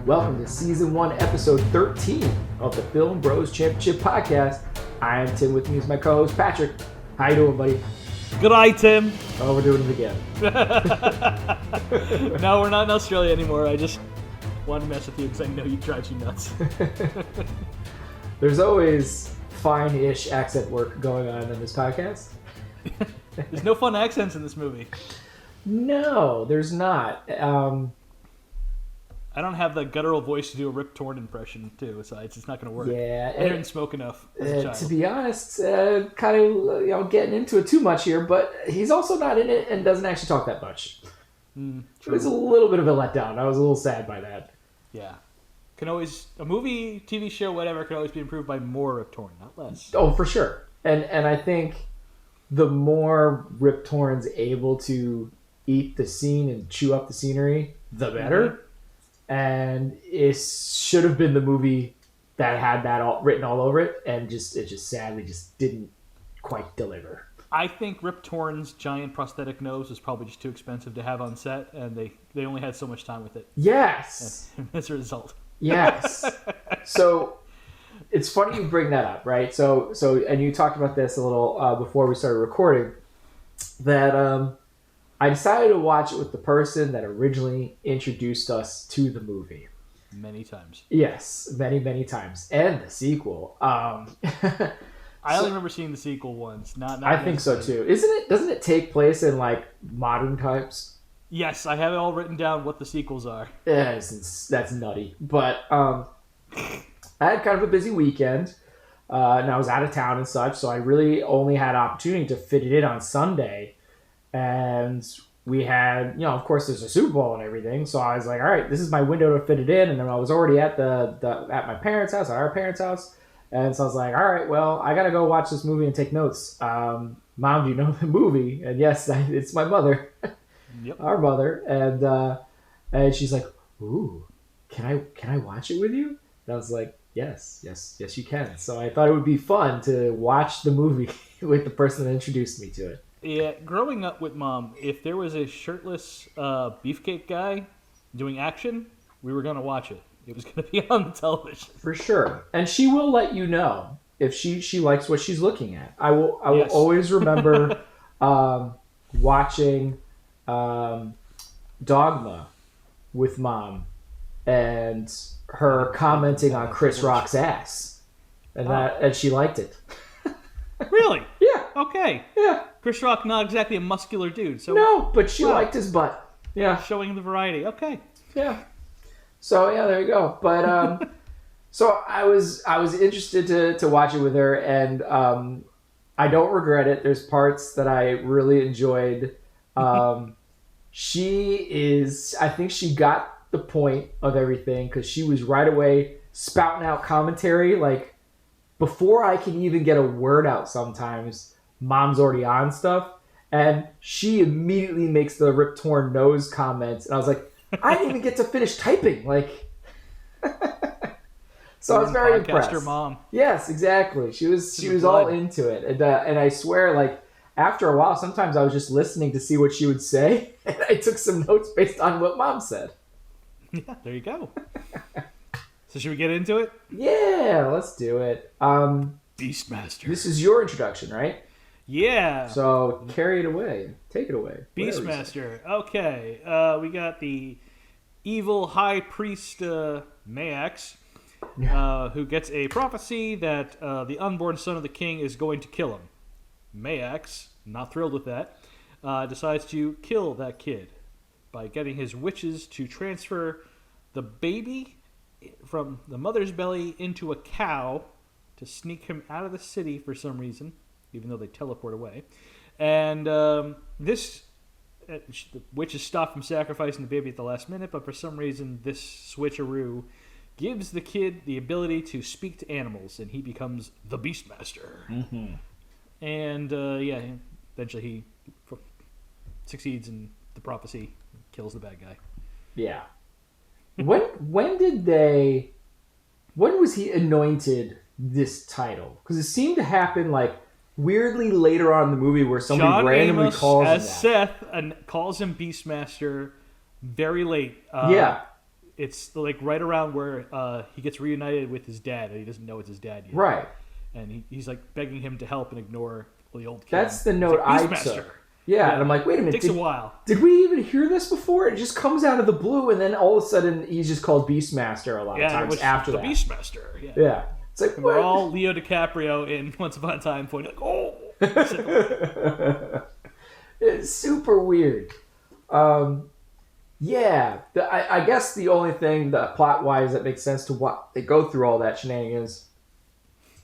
Welcome to Season 1, Episode 13 of the Film Bros Championship Podcast. I am Tim, with me is my co-host Patrick. How you doing, buddy? Good eye, Tim. Oh, we're doing it again. No, we're not in Australia anymore. I just wanted to mess with you because I know you drive you nuts. There's always fine-ish accent work going on in this podcast. There's no fun accents in this movie. No, there's not. I don't have the guttural voice to do a Rip Torn impression, too, so it's just not going to work. Yeah. I didn't smoke enough as a child. To be honest, kind of getting into it too much here, but he's also not in it and doesn't actually talk that much. It was a little bit of a letdown. I was a little sad by that. Yeah. A movie, TV show, whatever, can always be improved by more Rip Torn, not less. Oh, for sure. And I think the more Rip Torn's able to eat the scene and chew up the scenery, the better. Mm-hmm. And it should have been the movie that had that all written all over it, and it just sadly just didn't quite deliver. I think Rip Torn's giant prosthetic nose was probably just too expensive to have on set, and they only had so much time with it. Yes. And as a result. Yes. So it's funny you bring that up, right? So and you talked about this a little before we started recording, that I decided to watch it with the person that originally introduced us to the movie. Many times. Yes, many, many times. And the sequel. I only remember seeing the sequel once. Not I think so too. Doesn't it take place in like modern times? Yes, I have it all written down what the sequels are. Yeah, that's nutty. But I had kind of a busy weekend. And I was out of town and such, so I really only had opportunity to fit it in on Sunday. And we had, of course, there's a Super Bowl and everything. So I was like, all right, this is my window to fit it in. And then I was already at at my parents' house, at our parents' house. And so I was like, all right, well, I got to go watch this movie and take notes. Mom, do you know the movie? And yes, it's my mother, yep. Our mother. And she's like, ooh, can I watch it with you? And I was like, yes, you can. So I thought it would be fun to watch the movie with the person that introduced me to it. Yeah, growing up with Mom, if there was a shirtless beefcake guy doing action, we were going to watch it. It was going to be on the television. For sure. And she will let you know if she likes what she's looking at. I will Yes. always remember watching Dogma with Mom and her commenting on Chris Rock's ass. And she liked it. Really? Yeah. Okay. Yeah. Chris Rock, not exactly a muscular dude. So no, but she liked his butt. Yeah. Showing the variety. Okay. Yeah. So yeah, there you go. But so I was interested to watch it with her, and I don't regret it. There's parts that I really enjoyed. I think she got the point of everything because she was right away spouting out commentary like before I can even get a word out. Sometimes Mom's already on stuff, and she immediately makes the Rip Torn nose comments, and I was like, I didn't even get to finish typing. Like, so I was very impressed. Mom. Yes, exactly. She was all into it, and I swear, like after a while, sometimes I was just listening to see what she would say, and I took some notes based on what Mom said. Yeah, there you go. So should we get into it? Yeah, let's do it. Beastmaster. This is your introduction, right? Yeah. So carry it away. Take it away. Beastmaster. Okay. We got the evil high priest Mayax, who gets a prophecy that the unborn son of the king is going to kill him. Mayax, not thrilled with that, decides to kill that kid by getting his witches to transfer the baby from the mother's belly into a cow to sneak him out of the city for some reason, even though they teleport away. And the witch is stopped from sacrificing the baby at the last minute, but for some reason this switcheroo gives the kid the ability to speak to animals, and he becomes the Beastmaster. Mm-hmm. And eventually he succeeds in the prophecy, kills the bad guy. Yeah. When was he anointed this title? Because it seemed to happen like weirdly later on in the movie where somebody John randomly Amos calls him as that. Seth and calls him Beastmaster very late. Yeah. It's like right around where he gets reunited with his dad, and he doesn't know it's his dad yet. Right. And he's like begging him to help and ignore the old king. That's the note like, I took. Yeah, and I'm like, wait a minute. It takes a while. Did we even hear this before? It just comes out of the blue, and then all of a sudden he's just called Beastmaster a lot of times after the that. Beastmaster. Yeah. It's like, we're all Leo DiCaprio in Once Upon a Time pointing like, oh. It's super weird. Yeah. I guess the only thing that plot-wise that makes sense to what they go through all that shenanigans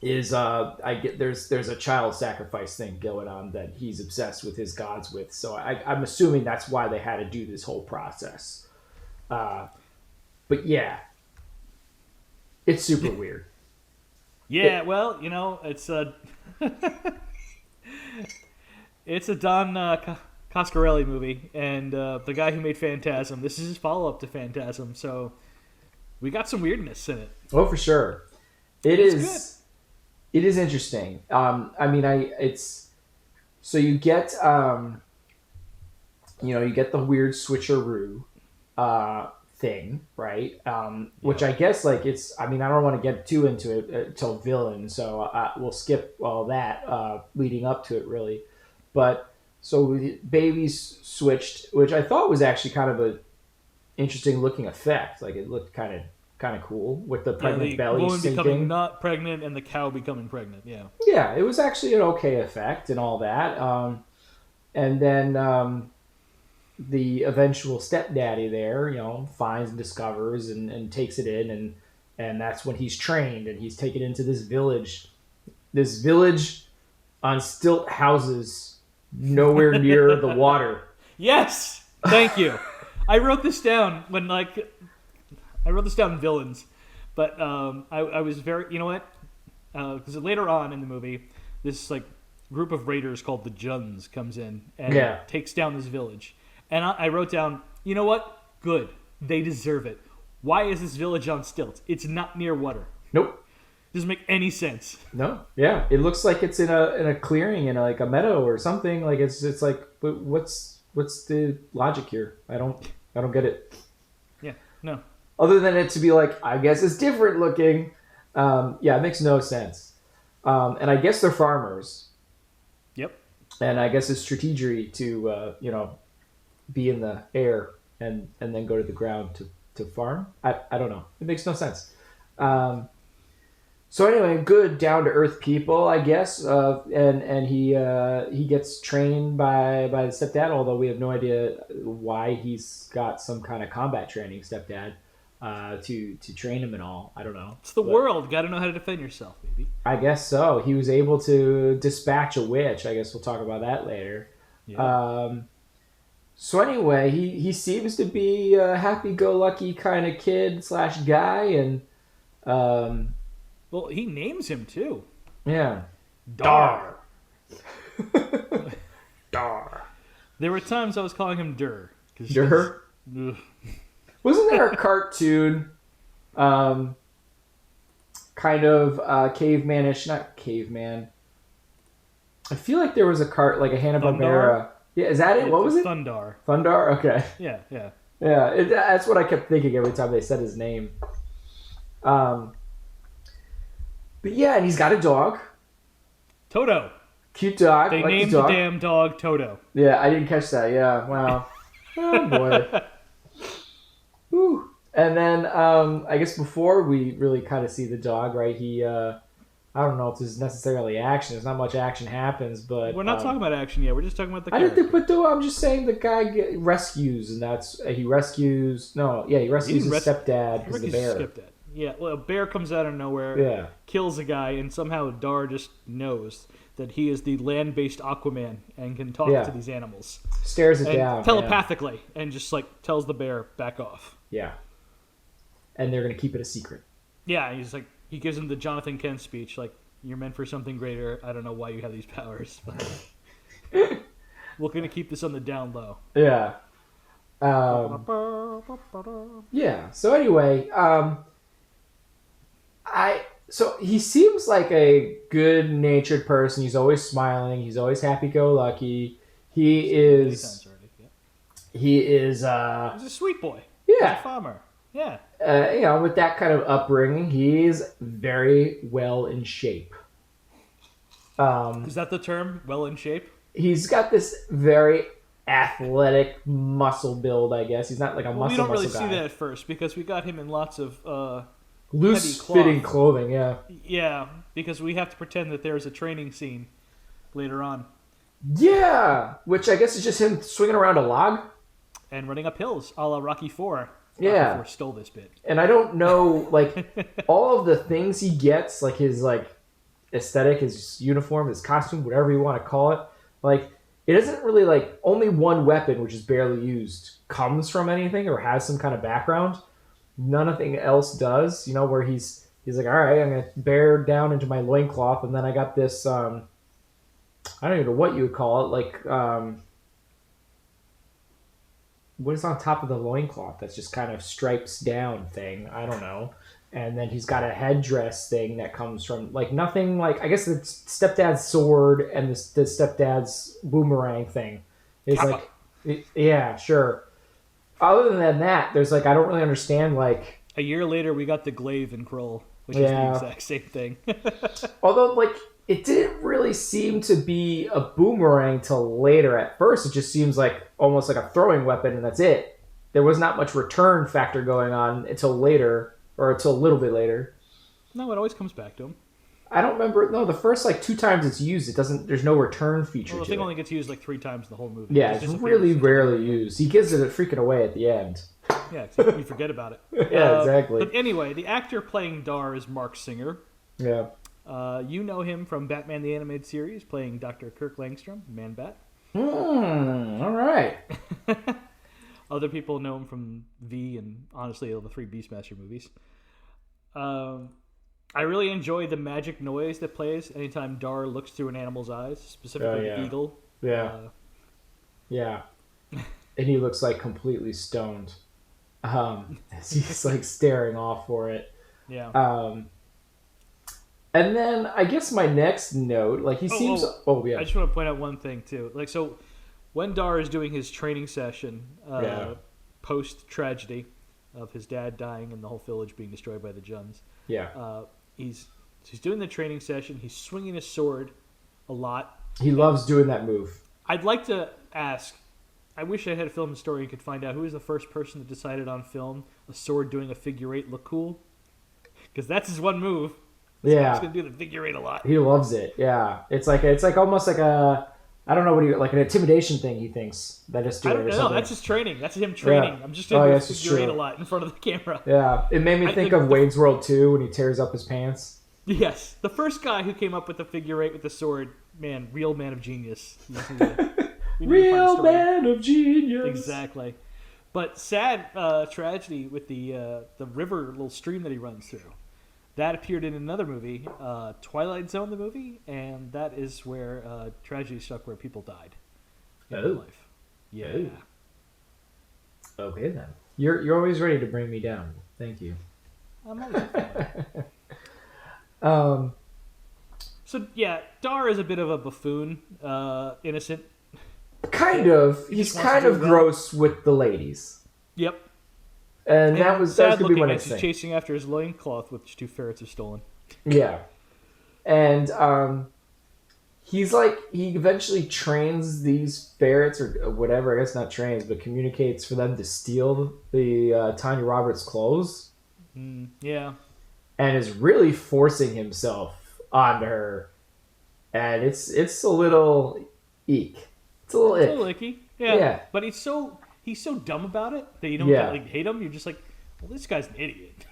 is there's a child sacrifice thing going on that he's obsessed with his gods with. So I'm assuming that's why they had to do this whole process. But yeah, it's super weird. Yeah, well, it's it's a Don Coscarelli movie, and the guy who made Phantasm. This is his follow-up to Phantasm, so we got some weirdness in it. Oh, for sure. It is interesting. So you get you get the weird switcheroo thing, right? Which I guess I don't want to get too into it till villain, so we'll skip all that leading up to it really. But so babies switched, which I thought was actually kind of a interesting looking effect. Like it looked kind of cool with the pregnant belly woman sinking. becoming not pregnant and the cow becoming pregnant. Yeah, it was actually an okay effect and all that. And then the eventual stepdaddy there, finds and discovers and takes it in, and that's when he's trained and he's taken into this village on stilt houses nowhere near the water. Yes, thank you. I wrote this down villains, but I was very, because later on in the movie, this group of raiders called the Juns comes in and takes down this village, and I wrote down, you know what? Good, they deserve it. Why is this village on stilts? It's not near water. Nope, doesn't make any sense. No, yeah, it looks like it's in a clearing in a meadow or something. Like it's like, what's the logic here? I don't get it. Yeah, no. Other than it to be I guess it's different looking. It makes no sense. And I guess they're farmers. Yep. And I guess it's strategery to, be in the air and then go to the ground to farm. I don't know. It makes no sense. So anyway, good down-to-earth people, I guess. And he gets trained by the stepdad, although we have no idea why he's got some kind of combat training, stepdad. To train him and all. I don't know. It's the world. Got to know how to defend yourself, baby. I guess so. He was able to dispatch a witch. I guess we'll talk about that later. Yeah. So anyway, he seems to be a happy-go-lucky kind of kid / guy, and well, he names him too. Yeah. Dar. Dar. There were times I was calling him Dur. Dur? Wasn't there a cartoon, kind of cavemanish, not caveman. I feel like there was a like a Hanna-Barbera. Yeah, is that it? What was it? Thundar. Thundar? Okay. Yeah. Yeah, that's what I kept thinking every time they said his name. But yeah, and he's got a dog. Toto. Cute dog. They named the damn dog Toto. Yeah, I didn't catch that. Yeah, wow. Oh, boy. Whew. And then, I guess before we really kind of see the dog, right, he, I don't know if this is necessarily action. There's not much action happens, but... We're not talking about action yet. We're just talking about the character. I'm just saying the guy rescues, and he rescues his stepdad because the bear. Stepdad. Yeah, well, a bear comes out of nowhere, kills a guy, and somehow Dar just knows that he is the land-based Aquaman and can talk to these animals. Stares it down. Telepathically, and just, tells the bear, back off. Yeah. And they're going to keep it a secret. Yeah, he gives him the Jonathan Kent speech, you're meant for something greater. I don't know why you have these powers. We're going to keep this on the down low. Yeah. Yeah. So anyway, so he seems like a good-natured person. He's always smiling. He's always happy-go-lucky. He is. He's a sweet boy. Yeah. He's a farmer. Yeah. With that kind of upbringing, he's very well in shape. Is that the term? Well in shape? He's got this very athletic muscle build, I guess. He's not like a Well, we don't really muscle see guy. that at first because we got him in lots of heavy Loose cloth. fitting clothing, yeah. Yeah, because we have to pretend that there's a training scene later on. Yeah, which I guess is just him swinging around a log. And running up hills, a la Rocky 4. Yeah. Rocky 4 stole this bit. And I don't know, like, all of the things he gets, like his, like, aesthetic, his uniform, his costume, whatever you want to call it, like, it isn't really, like, only one weapon, which is barely used, comes from anything or has some kind of background. Nothing else does, where he's like, all right, I'm going to bear down into my loincloth, and then I got this, I don't even know what you would call it, like, what is on top of the loincloth that's just kind of stripes down thing? I don't know. And then he's got a headdress thing that comes from, like, nothing, like, I guess the stepdad's sword and the stepdad's boomerang thing is Kappa. like, yeah, sure. Other than that, there's, like, I don't really understand, like, A year later, we got the glaive and Kroll, which is the exact same thing. although, like, it didn't really seem to be a boomerang till later. At first, it just seems like almost like a throwing weapon, and that's it. There was not much return factor going on until later, or until a little bit later. No, it always comes back to him. I don't remember. No, the first, like, 2 times it's used, it doesn't. There's no return feature Well, the to thing it. only gets used like 3 times in the whole movie. Yeah, It it's disappears. really rarely used. He gives it freaking away at the end. Yeah, except you forget about it. Yeah, exactly. But anyway, the actor playing Dar is Mark Singer. Yeah. You know him from Batman the Animated Series, playing Dr. Kirk Langstrom, Man-Bat. All right. Other people know him from V and, honestly, the 3 Beastmaster movies. I really enjoy the magic noise that plays anytime Dar looks through an animal's eyes, specifically the eagle. Yeah. Yeah. And he looks like completely stoned. As he's like staring off for it. Yeah. And then I guess my next note, like he seems. Oh yeah. I just want to point out one thing too. Like, so when Dar is doing his training session, post tragedy of his dad dying and the whole village being destroyed by the Juns. Yeah. He's doing the training session. He's swinging his sword a lot. He loves doing that move. I'd like to ask. I wish I had a film historian who could find out who was the first person that decided on film a sword doing a figure 8 look cool. Because that's his one move. He's going to do the figure 8 a lot. He loves it. Yeah. It's like almost like a. I don't know what like an intimidation thing. He thinks that just do I it don't or know. something. That's his training. That's him training. Yeah. I'm just doing the figure 8 true. a lot in front of the camera. Yeah, it made me think of Wayne's World 2 when he tears up his pants. Yes, the first guy who came up with the figure 8 with the sword, man, real man of genius. Real man of genius. Exactly. But sad tragedy with the river, little stream that he runs through. That appeared in another movie, Twilight Zone, the movie, and that is where tragedy struck, where people died in real life. Yeah. Oh. Okay then. You're always ready to bring me down. Thank you. I'm always a fan. So yeah, Dar is a bit of a buffoon, innocent. Kind of. He's kind of gross with the ladies. Yep. And that was gonna be one of he's chasing after his loincloth, which 2 ferrets have stolen. Yeah. And he's like, he eventually trains these ferrets or whatever, I guess not trains, but communicates for them to steal the Tanya Roberts clothes. Yeah. And is really forcing himself onto her. And it's a little eek. It's a little ick. It's a little icky. Yeah. But he's so dumb about it that you don't hate him. You're just like, well, this guy's an idiot.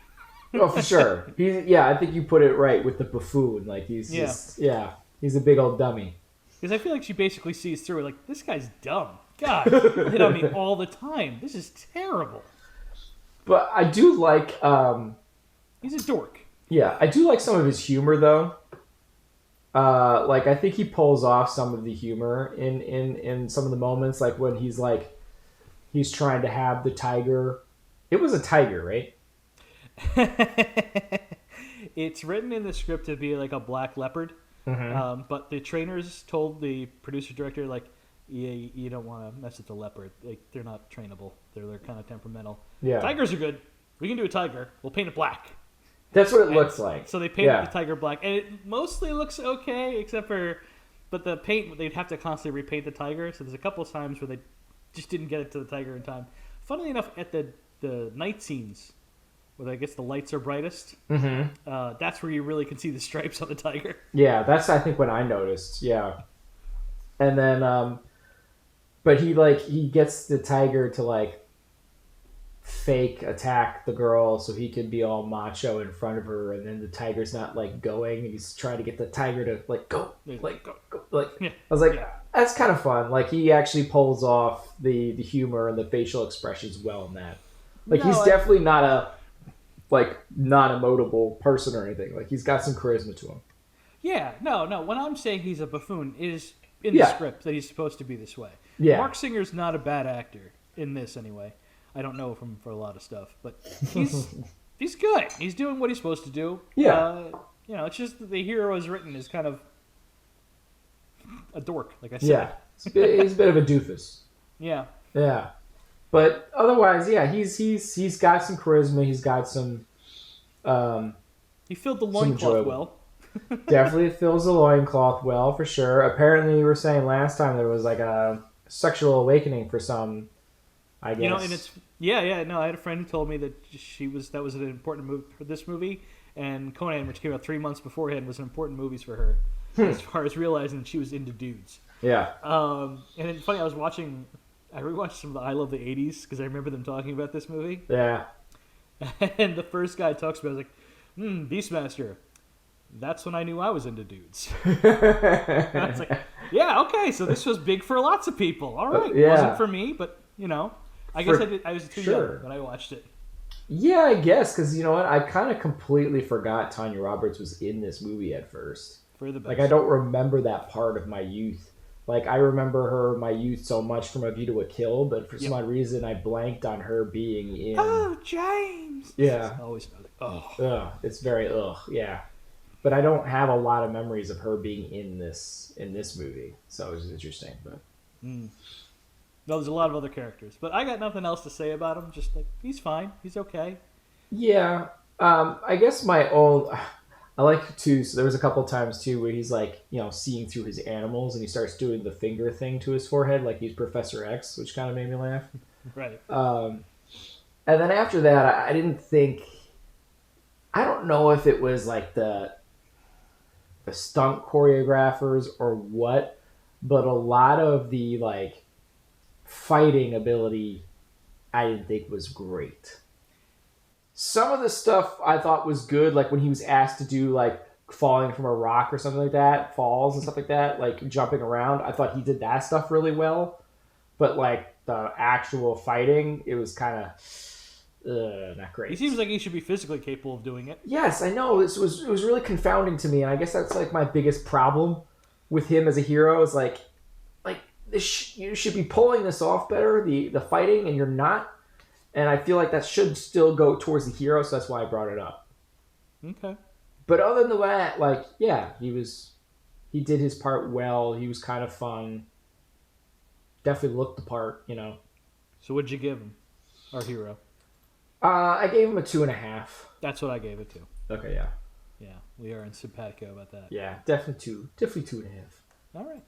Oh, for sure. I think you put it right with the buffoon. Like he's he's a big old dummy. Because I feel like she basically sees through it. Like, this guy's dumb. God, he'll hit on me all the time. This is terrible. But I do like. He's a dork. Yeah, I do like some of his humor though. Like I think he pulls off some of the humor in some of the moments, like when he's trying to have the tiger. It was a tiger, right? It's written in the script to be like a black leopard, but the trainers told the producer director, like, yeah, you don't want to mess with the leopard. Like, they're not trainable. They're kind of temperamental. Yeah, Tigers are good. we can do a tiger. We'll paint it black. That's what it looks like. So they painted the tiger black, and it mostly looks okay, but the paint, they'd have to constantly repaint the tiger. So there's a couple of times where they just didn't get it to the tiger in time. Funnily enough, at the night scenes, where I guess the lights are brightest, that's where you really can see the stripes on the tiger. Yeah, that's I think when I noticed. Yeah, and then but he gets the tiger to like fake attack the girl so he can be all macho in front of her, and then the tiger's not like going, and he's trying to get the tiger to like go. I was like, that's kind of fun. Like he actually pulls off the humor and the facial expressions well in that. Like he's definitely not a like non-emotable person or anything. Like he's got some charisma to him. Yeah, no. When I'm saying he's a buffoon, it is in the script that he's supposed to be this way. Yeah. Mark Singer's not a bad actor in this anyway. I don't know him for a lot of stuff, but he's good. He's doing what he's supposed to do. Yeah. It's just that the hero is written as kind of a dork, like I said. Yeah. He's a bit of a doofus. Yeah. Yeah. But otherwise, yeah, he's got some charisma. He's got some. He filled the loincloth well. Definitely fills the loincloth well, for sure. Apparently, you were saying last time there was like a sexual awakening for some, I guess. And it's I had a friend who told me that that was an important move for this movie, and Conan, which came out 3 months beforehand, was an important movie for her as far as realizing that she was into dudes. Yeah. And it's funny, I rewatched some of the I Love the 80s because I remember them talking about this movie. Yeah. And the first guy talks about it, like, Beastmaster. That's when I knew I was into dudes. I was like, yeah, okay, so this was big for lots of people. All right. It wasn't for me, but, I guess I was too young when I watched it. Yeah, I guess, because you know what? I kind of completely forgot Tanya Roberts was in this movie at first. For the best. Like, I don't remember that part of my youth. Like, I remember my youth so much from A View to a Kill, but for some odd reason, I blanked on her being in... Oh, James! Yeah. It's always like, Ugh. It's very yeah. But I don't have a lot of memories of her being in this movie, so it was interesting. But no, there's a lot of other characters, but I got nothing else to say about him. Just like he's fine, he's okay. Yeah, I guess my own. I like to. So there was a couple times too where he's like, seeing through his animals, and he starts doing the finger thing to his forehead, like he's Professor X, which kind of made me laugh. Right. And then after that, I didn't think. I don't know if it was like the stunt choreographers or what, but a lot of the like fighting ability I didn't think was great. Some of the stuff I thought was good, like when he was asked to do like falling from a rock or something like that, falls and stuff like that, like jumping around. I thought he did that stuff really well, but like the actual fighting, it was kind of not great. He seems like he should be physically capable of doing it. Yes, I know. It was really confounding to me, and I guess that's like my biggest problem with him as a hero is like you should be pulling this off better, the fighting, and you're not. And I feel like that should still go towards the hero, so that's why I brought it up. Okay. But other than that, like, yeah, he did his part well. He was kind of fun. Definitely looked the part, So what'd you give him, our hero? I gave him a 2.5. That's what I gave it to. Okay, yeah. Yeah, we are in simpatico about that. Yeah, definitely 2. Definitely 2.5. All right.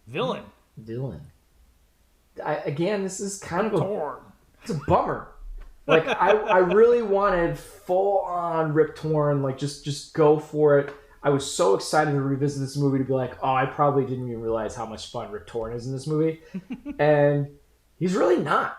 Villain. Again, this is kind of it's a bummer. Like, I really wanted full-on Rip Torn, like, just go for it. I was so excited to revisit this movie to be like, oh, I probably didn't even realize how much fun Rip Torn is in this movie. And he's really not.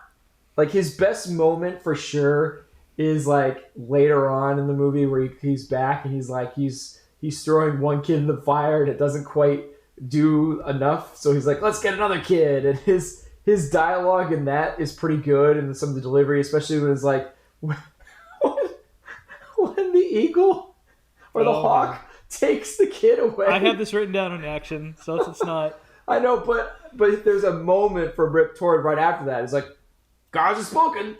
Like, his best moment for sure is like later on in the movie where he's back and he's like he's throwing one kid in the fire and it doesn't quite do enough, so he's like, let's get another kid. And his dialogue in that is pretty good, and some of the delivery, especially when it's like when the eagle or the hawk takes the kid away. I have this written down in action, so it's not. I know, but there's a moment from Rip Torn right after that. It's like, God's has spoken.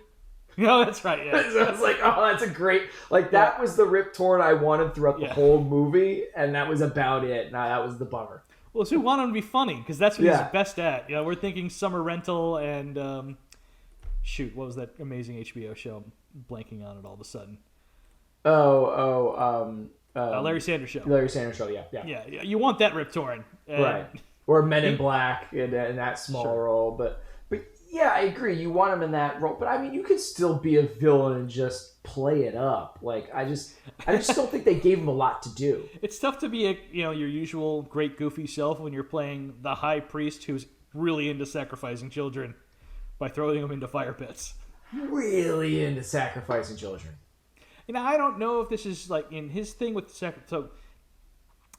No, that's right, yeah. So it's like, oh, that's a great... Like, that was the Rip Torn I wanted throughout the whole movie, and that was about it. Now, that was the bummer. Well, so we want him to be funny, because that's what he's best at. We're thinking Summer Rental and shoot, what was that amazing HBO show? I'm blanking on it all of a sudden. Larry Sanders Show. Larry Sanders Show, yeah. Yeah, you want that Rip Torn. Right. Or Men in Black in that small role. But yeah, I agree. You want him in that role. But I mean, you could still be a villain and just play it up. Like, I just don't think they gave him a lot to do. It's tough to be your usual great goofy self when you're playing the high priest who's really into sacrificing children by throwing them into fire pits. Really into sacrificing children. I don't know if this is like in his thing with the sacrifice. So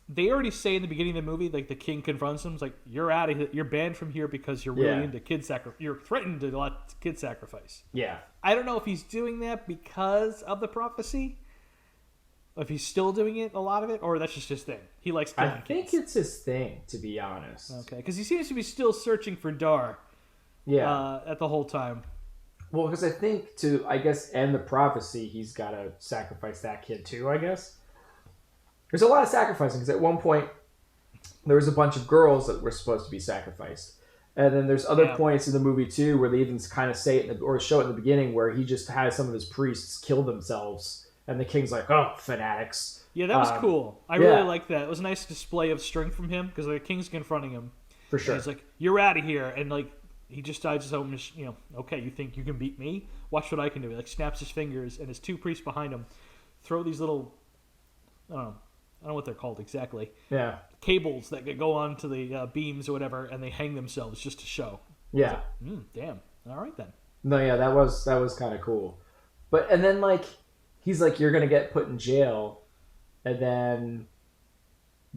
they already say in the beginning of the movie, like the king confronts him, it's like, you're out of here. You're banned from here because you're really into kid sacrifice. You're threatened to let kid sacrifice. Yeah. I don't know if he's doing that because of the prophecy, if he's still doing it, a lot of it, or that's just his thing. He likes killing kids. I think it's his thing, to be honest. Okay, because he seems to be still searching for Dar. Yeah. At the whole time. Well, because I think to, I guess, end the prophecy, he's got to sacrifice that kid too, I guess. There's a lot of sacrificing, because at one point, there was a bunch of girls that were supposed to be sacrificed. And then there's other points in the movie, too, where they even kind of say it, or show it in the beginning, where he just has some of his priests kill themselves. And the king's like, oh, fanatics. Yeah, that was cool. I really liked that. It was a nice display of strength from him, because the king's confronting him. For sure. And he's like, you're out of here. And, like, he just decides his own, okay, you think you can beat me? Watch what I can do. He, like, snaps his fingers, and his two priests behind him throw these little, I don't know what they're called exactly. Yeah. Cables that go onto the beams or whatever, and they hang themselves just to show. Yeah. Like, damn. All right, then. No, yeah, that was kind of cool. And then, like, he's like, you're going to get put in jail, and then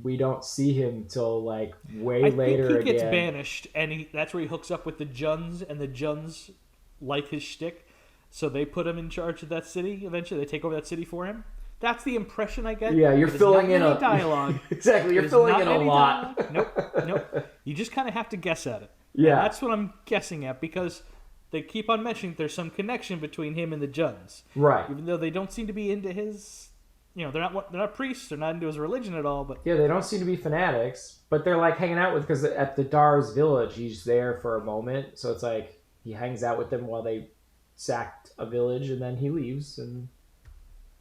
we don't see him till like way later again. I think he gets banished, and that's where he hooks up with the Juns, and the Juns like his shtick, so they put him in charge of that city. Eventually, they take over that city for him. That's the impression I get. Yeah, you're filling in a dialogue. Exactly, you're filling in a lot. Nope. You just kind of have to guess at it. Yeah, and that's what I'm guessing at, because they keep on mentioning there's some connection between him and the Juns. Right. Even though they don't seem to be into his, they're not priests. They're not into his religion at all. But yeah, they don't seem to be fanatics. But they're like hanging out with, because at the Dar's village, he's there for a moment. So it's like he hangs out with them while they sacked a village, and then he leaves. And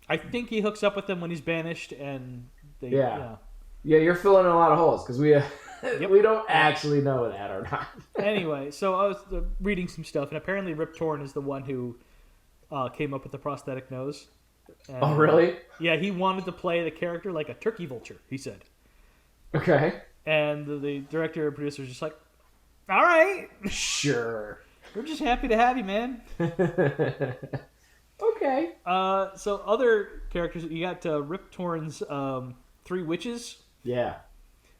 I think he hooks up with them when he's banished, and they. Yeah, you're filling in a lot of holes, because we. We don't actually know that or not. Anyway, so I was reading some stuff, and apparently Rip Torn is the one who came up with the prosthetic nose. And, oh, really? Yeah, he wanted to play the character like a turkey vulture, he said. Okay. And the director and producer was just like, all right. Sure. We're just happy to have you, man. Okay. So other characters, you got Rip Torn's three witches. Yeah.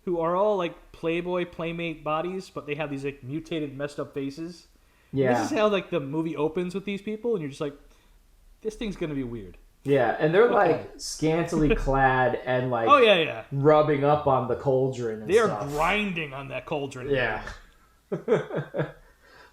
Who are all like Playboy Playmate bodies, but they have these like mutated, messed up faces. Yeah. And this is how like the movie opens with these people, and you're just like, this thing's gonna be weird. Yeah, and they're like scantily clad and like rubbing up on the cauldron and They're stuff. Grinding on that cauldron. Yeah.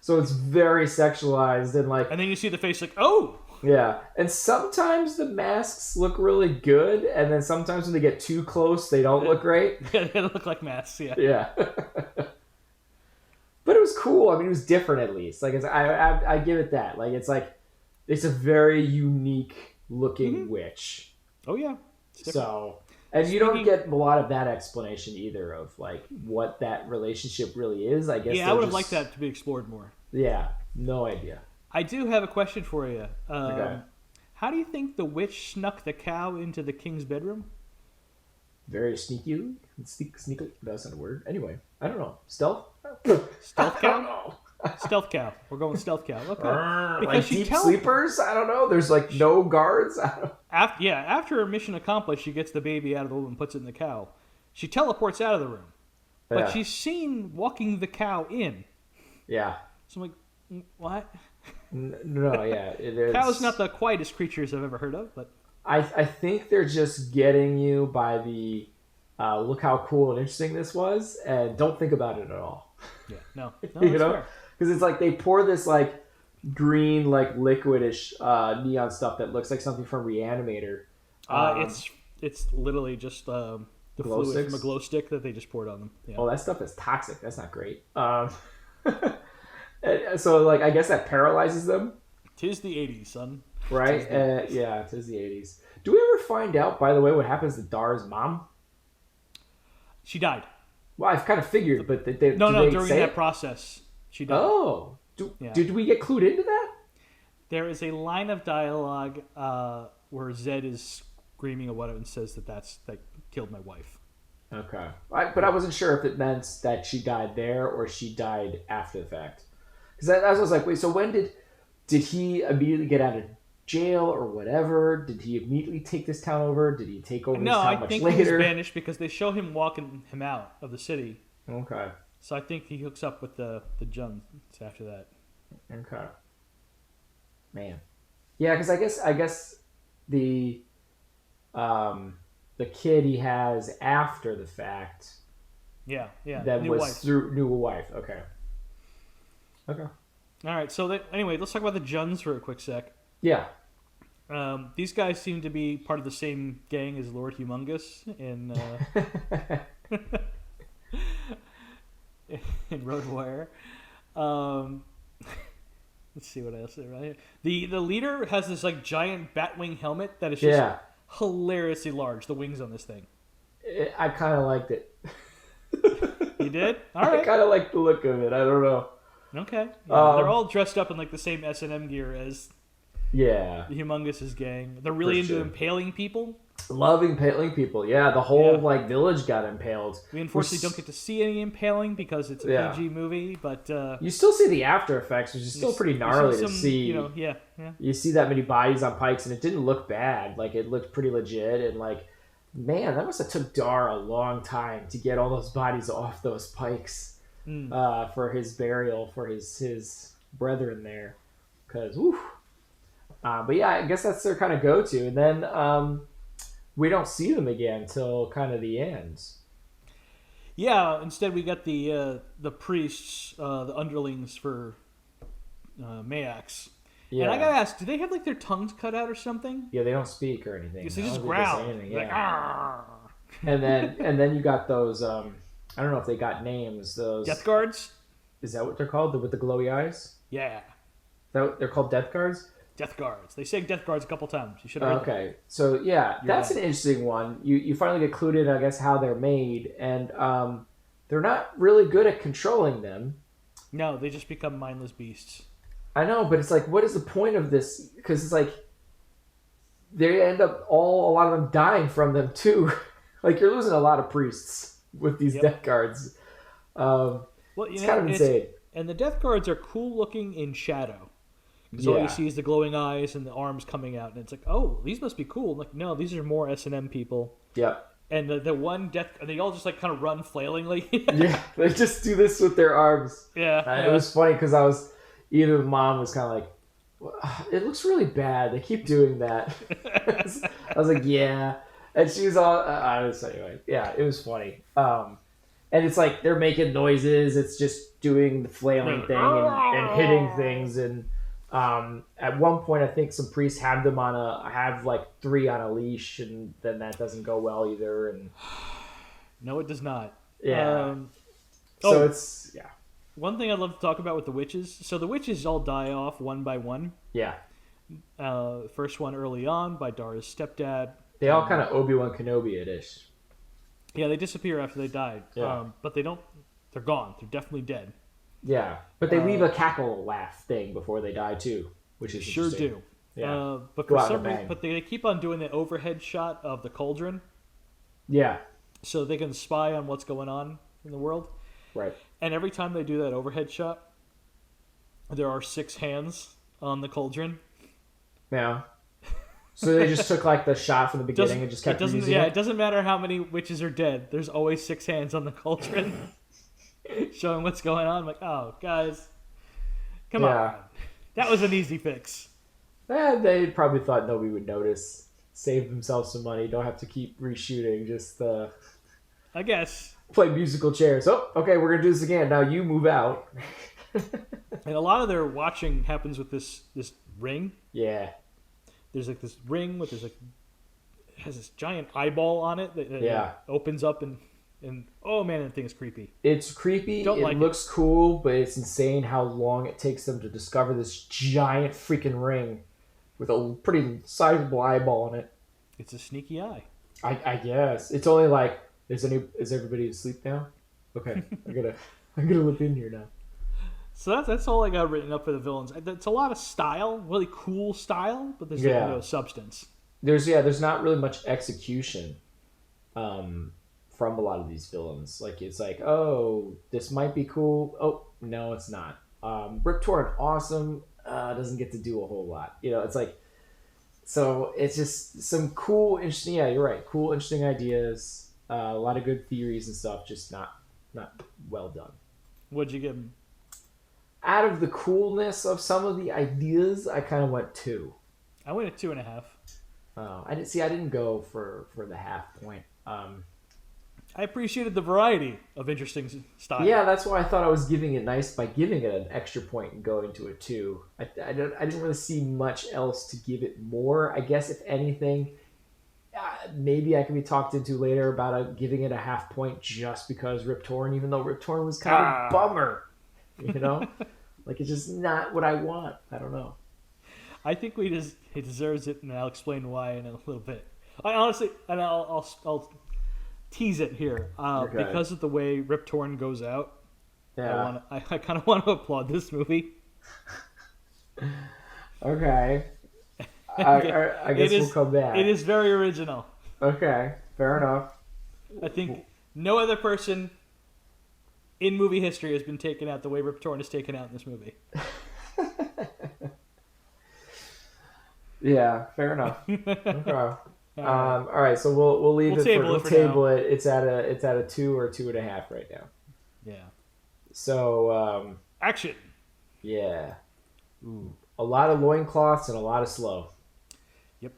So it's very sexualized and like. And then you see the face like, oh. Yeah, and sometimes the masks look really good, and then sometimes when they get too close, they don't look great. Yeah, they look like masks. Yeah. Yeah. But it was cool. I mean, it was different at least. Like I give it that. Like it's a very unique looking witch. Oh yeah. So, and you don't get a lot of that explanation either of like what that relationship really is. I guess. Yeah, I would have liked that to be explored more. Yeah. No idea. I do have a question for you. Okay. How do you think the witch snuck the cow into the king's bedroom? Very sneaky. Sneaky. That's not a word. Anyway, I don't know. Stealth? Stealth cow? I don't know. Stealth cow. We're going stealth cow. Okay. Because like deep sleepers? I don't know. There's like no guards? After her mission accomplished, she gets the baby out of the womb and puts it in the cow. She teleports out of the room. But she's seen walking the cow in. Yeah. So I'm like, what? No, yeah. Cow's not the quietest creatures I've ever heard of, but I think they're just getting you by the look how cool and interesting this was, and don't think about it at all. Yeah, no, you know, because it's like they pour this like green, like liquidish neon stuff that looks like something from Reanimator. It's literally just the fluid from a glow stick that they just poured on them. Yeah. Oh, that stuff is toxic. That's not great. So, like, I guess that paralyzes them, 'Tis the 80s, son. right? Yeah, it is the 80s. Do we ever find out, by the way, what happens to Dar's mom? She died. Well, I've kind of figured, but No, do no, they during say that it? process, she died. Oh, Yeah. did we get clued into that? There is a line of dialogue where Zed is screaming at what and says that killed my wife. Okay, but I wasn't sure if it meant that she died there or she died after the fact. Because I was like, wait, so when did he immediately get out of jail or whatever? Did he immediately take this town over? Did he take over this No, I town much think later? he was banished because they show him walking him out of the city. Okay. So I think he hooks up with the Juns after that. Okay. Man. Yeah, because I guess the kid he has after the fact Yeah. that New was wife. through new wife. Okay. Okay. All right. So anyway, let's talk about the Juns for a quick sec. Yeah. These guys seem to be part of the same gang as Lord Humongous in in Road Warrior. Let's see what else there right here. The leader has this like giant batwing helmet that is just hilariously large. The wings on this thing. I kind of liked it. You did? All right. I kind of like the look of it. I don't know. Okay. Yeah, they're all dressed up in like the same S&M gear as the Humongous's gang. They're really into impaling people. Love impaling people. Yeah, the whole like village got impaled. We unfortunately don't get to see any impaling because it's a PG movie, but you still see the after effects, which is still pretty gnarly to see. You see that many bodies on pikes, and it didn't look bad. Like it looked pretty legit, and like, man, that must have took Dar a long time to get all those bodies off those pikes for his burial for his brethren there, because but yeah, I guess that's their kind of go-to, and then we don't see them again till kind of the end. Yeah, instead we got the priests, the underlings for Mayax. Yeah. And I gotta ask, do they have like their tongues cut out or something? Yeah, they don't speak or anything. They just growl. Like, and then you got those. I don't know if they got names. Those Death Guards. Is that what they're called? With the glowy eyes? Yeah. They're called Death Guards? Death Guards. They say Death Guards a couple times. You should have read Okay. So, yeah, that's an interesting one. You finally get clued in, I guess, how they're made. And they're not really good at controlling them. No, they just become mindless beasts. I know, but it's like, what is the point of this? Because it's like, they end up a lot of them dying from them, too. Like, you're losing a lot of priests with these Death Guards. It's kind of insane. And the Death Guards are cool looking in shadow. Because all you see is the glowing eyes and the arms coming out. And it's like, oh, these must be cool. Like, no, these are more S&M people. Yeah. And the one Death... They all just, like, kind of run flailingly. Yeah, they just do this with their arms. Yeah. It was funny because either mom was kind of like, well, it looks really bad. They keep doing that. I was like, yeah. And she was all... anyway, yeah, it was funny. And it's like they're making noises. It's just doing the flailing thing and hitting things. And at one point, I think some priests have them have like 3 on a leash, and then that doesn't go well either. And no, it does not. Yeah. So it's One thing I'd love to talk about with the witches. So the witches all die off one by one. Yeah. First one early on by Dara's stepdad. They all kind of Obi-Wan Kenobi-ish. Yeah, they disappear after they died. Yeah. But they don't. They're gone. They're definitely dead. Yeah, but they leave a cackle laugh thing before they die too, which is sure interesting. do. Yeah, but for some reason, they keep on doing the overhead shot of the cauldron. Yeah, so they can spy on what's going on in the world. Right. And every time they do that overhead shot, there are 6 hands on the cauldron. Yeah. So they just took like the shot from the beginning and just kept using it? Yeah, it doesn't matter how many witches are dead. There's always 6 hands on the cauldron showing what's going on. I'm like, oh, guys, come on. That was an easy fix. They probably thought nobody would notice. Save themselves some money. Don't have to keep reshooting. Just I guess. Play musical chairs. Oh, okay, we're going to do this again. Now you move out. And a lot of their watching happens with this ring. Yeah. There's like this ring with has this giant eyeball on it that opens up and And oh man, that thing is creepy. It's creepy. Don't It like looks cool, but it's insane how long it takes them to discover this giant freaking ring with a pretty sizable eyeball in it. It's a sneaky eye. I guess it's only like is everybody asleep now? Okay, I gotta look in here now. So that's all I got written up for the villains. It's a lot of style, really cool style, but there's no substance. There's not really much execution from a lot of these villains. Like it's like, oh, this might be cool. Oh, no, it's not. Rip Torn, awesome, doesn't get to do a whole lot. It's like, so it's just some cool, interesting. Yeah, you're right. Cool, interesting ideas. A lot of good theories and stuff. Just not well done. What'd you give them? Out of the coolness of some of the ideas, I kind of went 2. I went at 2.5. Oh, I didn't go for the half point. I appreciated the variety of interesting style. Yeah, that's why I thought I was giving it nice by giving it an extra point and going to a 2. I didn't really see much else to give it more. I guess if anything, maybe I can be talked into later about giving it a half point just because Rip Torn, even though Rip Torn was kind of a bummer, like it's just not what I want. I don't know. I think he deserves it, and I'll explain why in a little bit. I honestly, and I'll tease it here because of the way Rip Torn goes out. Yeah, I kind of want to applaud this movie. Okay, I guess we'll come back. It is very original. Okay, fair enough. I think no other person in movie history has been taken out the way Rip Torn is taken out in this movie. Yeah, fair enough. Okay. All right, so we'll leave it. We'll table it. It's at a 2 or 2.5 right now. Yeah. So action. Yeah. Ooh. A lot of loincloths and a lot of slow. Yep.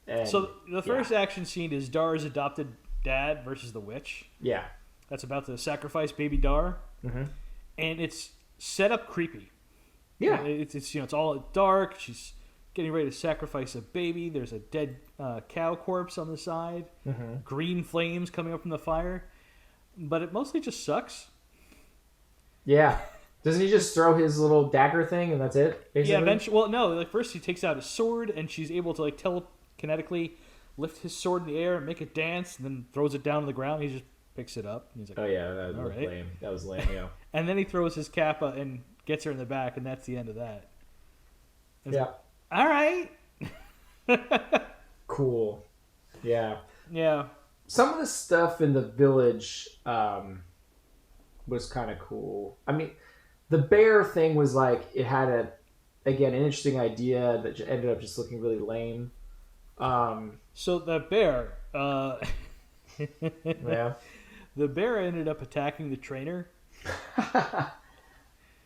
And, so the first action scene is Dar's adopted dad versus the witch. Yeah. That's about to sacrifice baby Dar. Mm-hmm. And it's set up creepy. Yeah. It's all dark. She's getting ready to sacrifice a baby. There's a dead cow corpse on the side. Mm-hmm. Green flames coming up from the fire. But it mostly just sucks. Yeah. Doesn't he just throw his little dagger thing and that's it? Basically? Yeah, eventually. Well, no. Like first, he takes out his sword and she's able to like telekinetically lift his sword in the air and make it dance, and then throws it down to the ground. He just picks it up. And he's like, "Oh yeah, that was lame. That was lame." Yeah. And then he throws his kappa and gets her in the back, and that's the end of that. Yeah. All right. Cool. Yeah. Yeah. Some of the stuff in the village was kind of cool. I mean, the bear thing was like, it had an interesting idea that ended up just looking really lame. So the bear, yeah, the bear ended up attacking the trainer.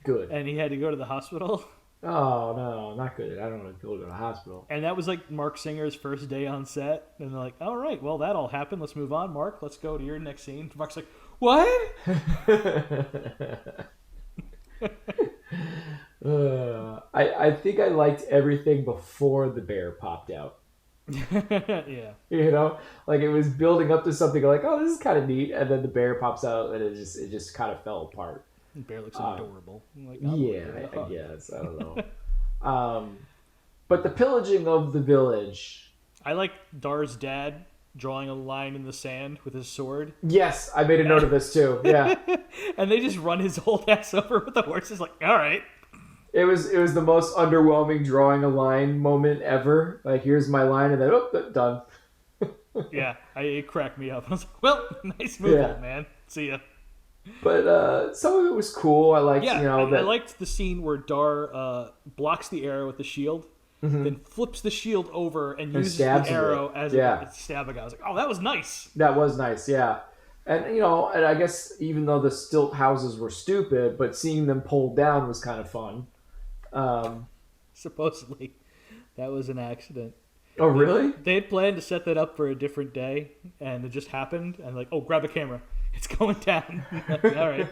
Good. And he had to go to the hospital. Oh no, not good. I don't want to go to the hospital. And that was like Mark Singer's first day on set, and they're like, "All right, well that all happened. Let's move on, Mark. Let's go to your next scene." Mark's like, "What?" I think I liked everything before the bear popped out. Yeah. Like it was building up to something like, oh, this is kind of neat, and then the bear pops out, and it just kind of fell apart. The bear looks adorable. Like, yeah, I guess. I don't know. But the pillaging of the village. I like Dar's dad drawing a line in the sand with his sword. Yes, I made a note of this too. Yeah. And they just run his old ass over with the horses. Like, all right. It was the most underwhelming drawing a line moment ever. Like, here's my line, and then done. Yeah, it cracked me up. I was like, well, nice move, old man. See ya. But some of it was cool. I liked, I liked the scene where Dar blocks the arrow with the shield, then flips the shield over and uses the arrow as a stabbing guy. I was like, oh, that was nice. That was nice, yeah. And, and I guess even though the stilt houses were stupid, but seeing them pulled down was kind of fun. Supposedly, that was an accident. Oh, really? They had planned to set that up for a different day, and it just happened. And like, oh, grab a camera. It's going down. Like, all right.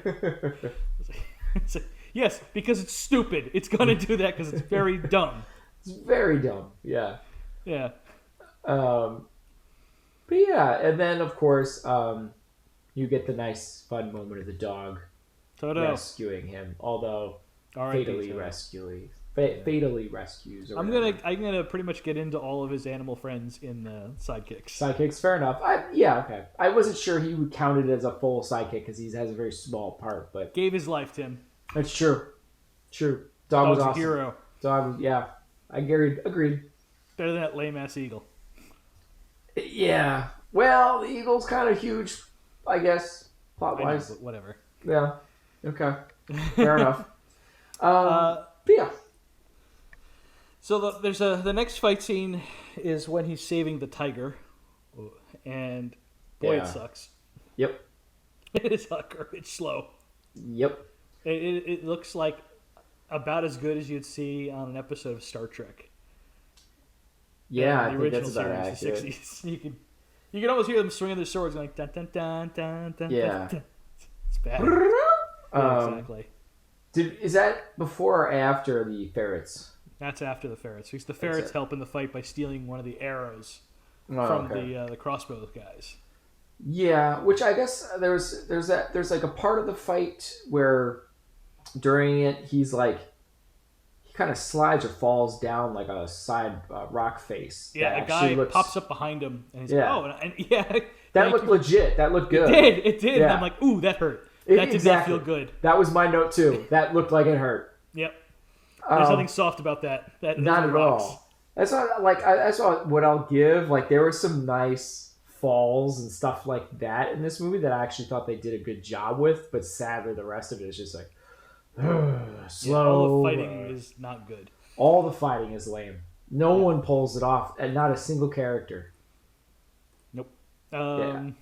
It's like, yes, because it's stupid. It's going to do that because it's very dumb. It's very dumb. Yeah. Yeah. But yeah, and then of course, You get the nice, fun moment of the dog Toto. rescuing him, although R.I.P. fatally Toto. fatally rescues. Or I'm whatever. gonna pretty much get into all of his animal friends in the sidekicks. Sidekicks, fair enough. Okay. I wasn't sure he would count it as a full sidekick because he has a very small part, but Gave his life, Tim. that's true. True. Dog was Dog's awesome. a hero. Dog, yeah. I agreed. Better than that lame ass eagle. Yeah. Well, the eagle's kind of huge, I guess, plot wise. But whatever. Yeah. Okay. Fair enough. But yeah. So there's the next fight scene is when he's saving the tiger, and boy, Yeah. it sucks. Yep. It is garbage slow. Yep. It looks like about as good as you'd see on an episode of Star Trek. Yeah, the I think original that's about series, the accurate. 60s. You can almost hear them swinging their swords like dun dun dun dun dun. Yeah. Dun, dun. It's bad. Yeah, exactly. Is that before or after the ferrets? That's after the ferrets. Because the ferrets help in the fight by stealing one of the arrows from okay. the crossbow guys. Yeah, which I guess there's like a part of the fight where during it he kind of slides or falls down like a side rock face. Yeah, a guy pops up behind him and he's like, oh, and yeah. That looked legit. That looked good. It did. Yeah. And I'm like, ooh, that hurt. That did not feel good. That was my note too. That looked like it hurt. Yep. There's nothing soft about that. Not at all. That's not that's what I'll give. Like there were some nice falls and stuff like that in this movie that I actually thought they did a good job with, but sadly the rest of it is just like slow. Yeah, all the fighting is not good. All the fighting is lame. No one pulls it off, and not a single character. Nope. I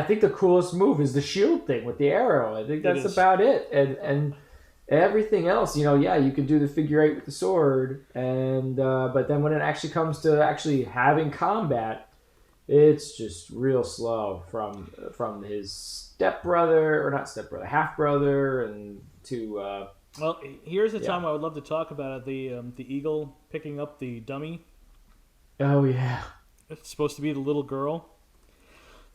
think the coolest move is the shield thing with the arrow. I think that's about it. And everything else, you can do the figure eight with the sword, and but then when it actually comes to actually having combat, it's just real slow from his half brother, and to. Well, here's the time I would love to talk about it. The eagle picking up the dummy. Oh yeah. It's supposed to be the little girl.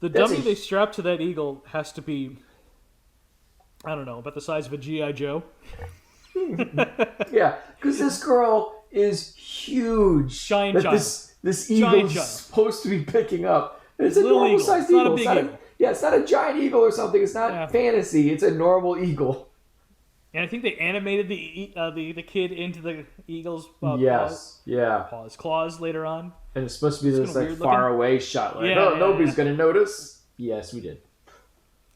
The dummy they strap to that eagle has to be, I don't know, about the size of a G.I. Joe. Yeah, because this girl is huge. Giant. This eagle is supposed to be picking up. It's a normal sized eagle. It's not a big eagle. It's not a giant eagle or something. It's not fantasy. It's a normal eagle. And I think they animated the kid into the eagle's claws later on. And it's supposed to be this like far away shot. Like, nobody's gonna notice. Yes, we did.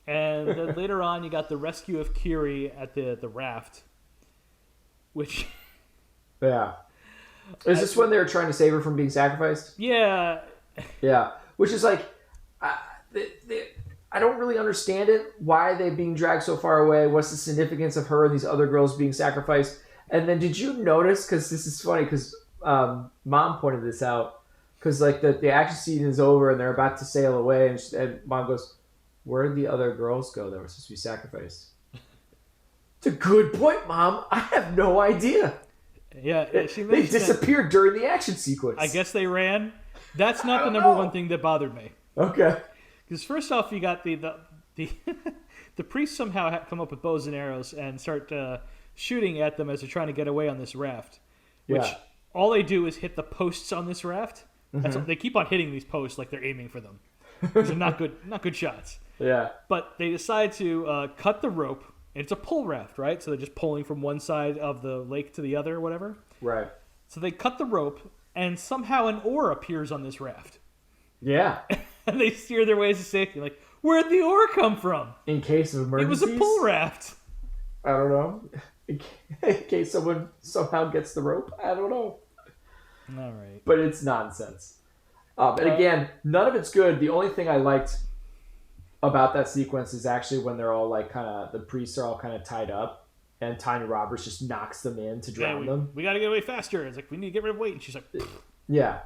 And then later on, you got the rescue of Kiri at the raft, which. Yeah. Is this when they were trying to save her from being sacrificed? Yeah. Yeah. Which is like, I don't really understand it. Why are they being dragged so far away? What's the significance of her and these other girls being sacrificed? And then did you notice, because this is funny, because Mom pointed this out, because like the action scene is over and they're about to sail away, and Mom goes, where did the other girls go that were supposed to be sacrificed? It's a good point, Mom. I have no idea. Yeah, they disappeared during the action sequence. I guess they ran. That's not the number one thing that bothered me. Okay. Because first off, you got the the priests somehow come up with bows and arrows and start shooting at them as they're trying to get away on this raft. Which all they do is hit the posts on this raft. Mm-hmm. They keep on hitting these posts like they're aiming for them. These are not good shots. Yeah. But they decide to cut the rope. And it's a pull raft, right? So they're just pulling from one side of the lake to the other or whatever. Right. So they cut the rope, and somehow an oar appears on this raft. Yeah. And they steer their ways to safety. Like, where'd the oar come from? In case of emergencies? It was a pull raft. I don't know. In case someone somehow gets the rope? I don't know. All right. But it's nonsense. And again, none of it's good. The only thing I liked about that sequence is actually when they're all like the priests are all kind of tied up, and Tanya Roberts just knocks them in to drown them. We got to get away faster. It's like, we need to get rid of weight. And she's like, yeah.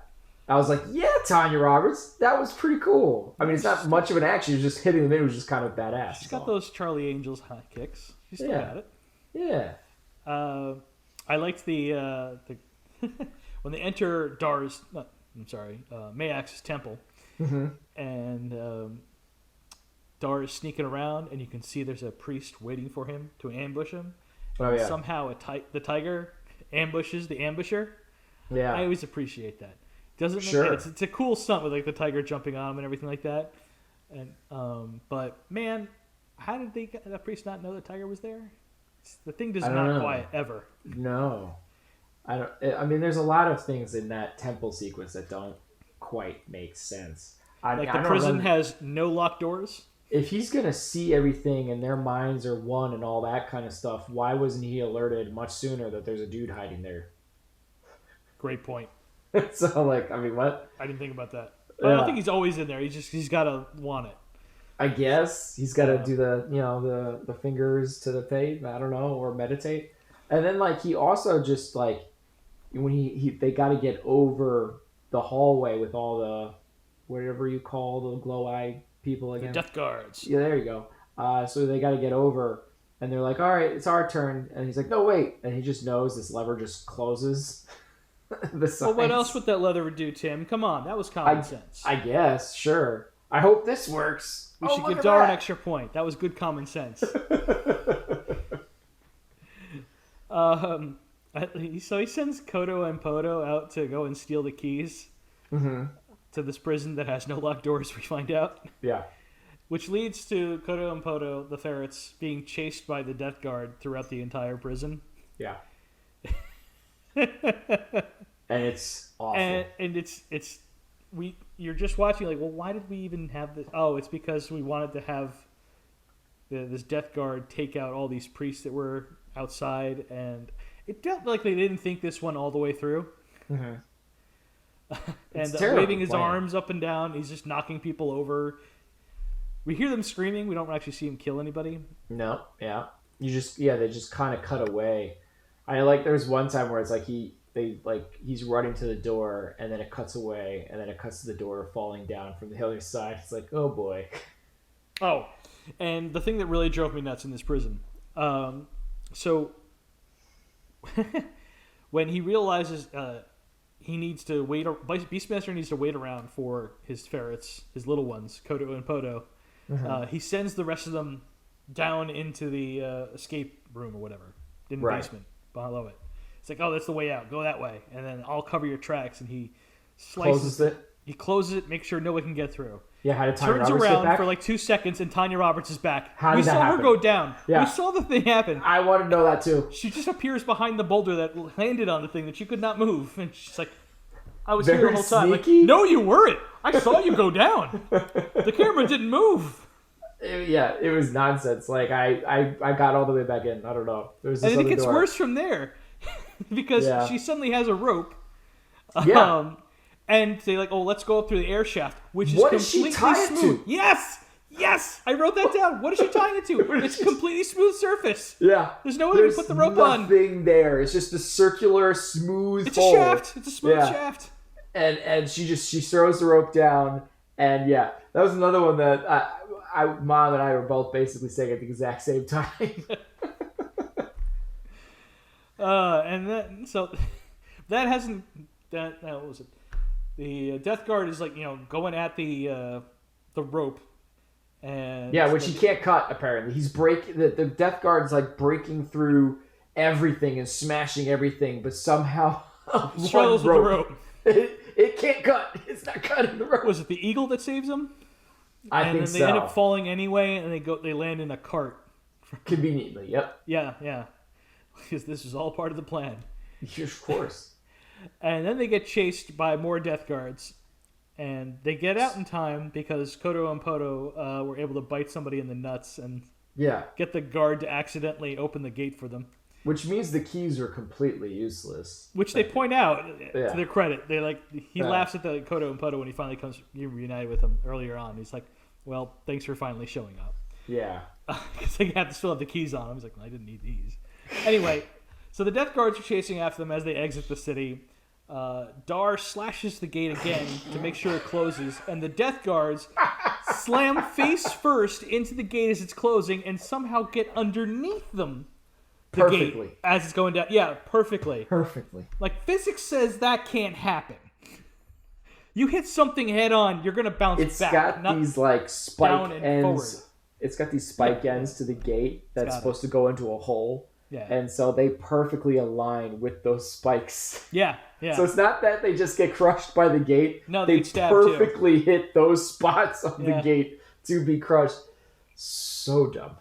I was like, yeah, Tanya Roberts, that was pretty cool. I mean, it's not much of an action. It was just hitting them in. It was just kind of badass. She's got those Charlie Angels hot kicks. She's still got it. Yeah. I liked the when they enter Mayak's temple, and Dar is sneaking around, and you can see there's a priest waiting for him to ambush him. Oh yeah. Somehow the tiger ambushes the ambusher. Yeah. I always appreciate that. Doesn't Sure. It's a cool stunt with like the tiger jumping on him and everything like that. And but man, how did the priest not know the tiger was there? The thing does not quiet ever. No. I mean, there's a lot of things in that temple sequence that don't quite make sense. The prison has no locked doors. If he's gonna see everything and their minds are one and all that kind of stuff, why wasn't he alerted much sooner that there's a dude hiding there? Great point. So, like, I mean, what? I didn't think about that. Yeah. I don't think he's always in there. He's got to want it. I guess he's got to do the fingers to the face. I don't know, or meditate. And then like he also just like when they got to get over the hallway with all the whatever you call the glow eye people again. The death guards. Yeah, there you go. So they got to get over, and they're like, "All right, it's our turn." And he's like, "No, wait!" And he just knows this lever just closes. Well, what else would that lever do, Tim? Come on, that was common sense. I guess, sure. I hope this works. We should give Dar an extra point. That was good common sense. So he sends Kodo and Podo out to go and steal the keys to this prison that has no locked doors, we find out. Yeah. Which leads to Kodo and Podo, the ferrets, being chased by the Death Guard throughout the entire prison. Yeah. And it's awful. And you're just watching like, well, why did we even have this? Oh, it's because we wanted to have this Death Guard take out all these priests that were outside, and it felt like they didn't think this one all the way through. And waving his arms up and down, he's just knocking people over. We hear them screaming. We don't actually see him kill anybody. No, yeah. They just kind of cut away. There's one time where it's like he's running to the door, and then it cuts away, and then it cuts to the door falling down from the other side. It's like, oh boy. Oh, and the thing that really drove me nuts in this prison. So when he realizes he needs to wait, Beastmaster needs to wait around for his ferrets, his little ones, Kodo and Podo. He sends the rest of them down into the escape room or whatever, in the basement below it. It's like, oh, that's the way out. Go that way, and then I'll cover your tracks. And he closes it. He closes it, makes sure no one can get through. Yeah, how did Tanya Turns Roberts around get back? for like 2 seconds, and Tanya Roberts is back. How did we that saw happen? her go down. Yeah. We saw the thing happen. I want to know that too. She just appears behind the boulder that landed on the thing that she could not move, and she's like, "I was Very here the whole time." sneaky. Like, no, you weren't. I saw you go down. The camera didn't move. It was nonsense. Like I got all the way back in. I don't know. There's this And then other it gets door. worse from there, because she suddenly has a rope. Yeah. And they like, oh, let's go up through the air shaft, which is What is completely she tied smooth. to? Yes, I wrote that down. What is she tying it to? It's completely smooth surface. Yeah. There's no way to put the rope on. Nothing there. It's just a circular, smooth It's hole. a shaft. It's a smooth shaft. And she throws the rope down, and that was another one that Mom and I were both basically saying at the exact same time. And then so that hasn't that what was it? The Death Guard is like going at the rope, and which he can't cut apparently. He's the Death Guard's like breaking through everything and smashing everything, but somehow struggles with the rope. It can't cut. It's not cutting the rope. Was it the eagle that saves him? I think so. And they end up falling anyway, and they land in a cart. Conveniently, yep. Yeah. Because this was all part of the plan. Of course. And then they get chased by more Death Guards. And they get out in time because Kodo and Podo were able to bite somebody in the nuts and get the guard to accidentally open the gate for them. Which means the keys are completely useless. Which they point out to their credit. They he laughs at the Kodo and Podo when he finally comes reunited with them earlier on. He's like, well, thanks for finally showing up. Yeah. Because they still have the keys on him. He's like, well, I didn't need these. Anyway, so the Death Guards are chasing after them as they exit the city. Dar slashes the gate again to make sure it closes, and the Death Guards slam face first into the gate as it's closing and somehow get underneath them. The Perfectly. gate as it's going down. Yeah, perfectly. Perfectly. Like, physics says that can't happen. You hit something head on, you're gonna bounce It's back. got not these like spike down and ends. forward. It's got these spike ends to the gate that's supposed to go into a hole. Yeah. And so they perfectly align with those spikes. Yeah, yeah. So it's not that they just get crushed by the gate. No, they stab perfectly hit those spots on the gate to be crushed. So dumb.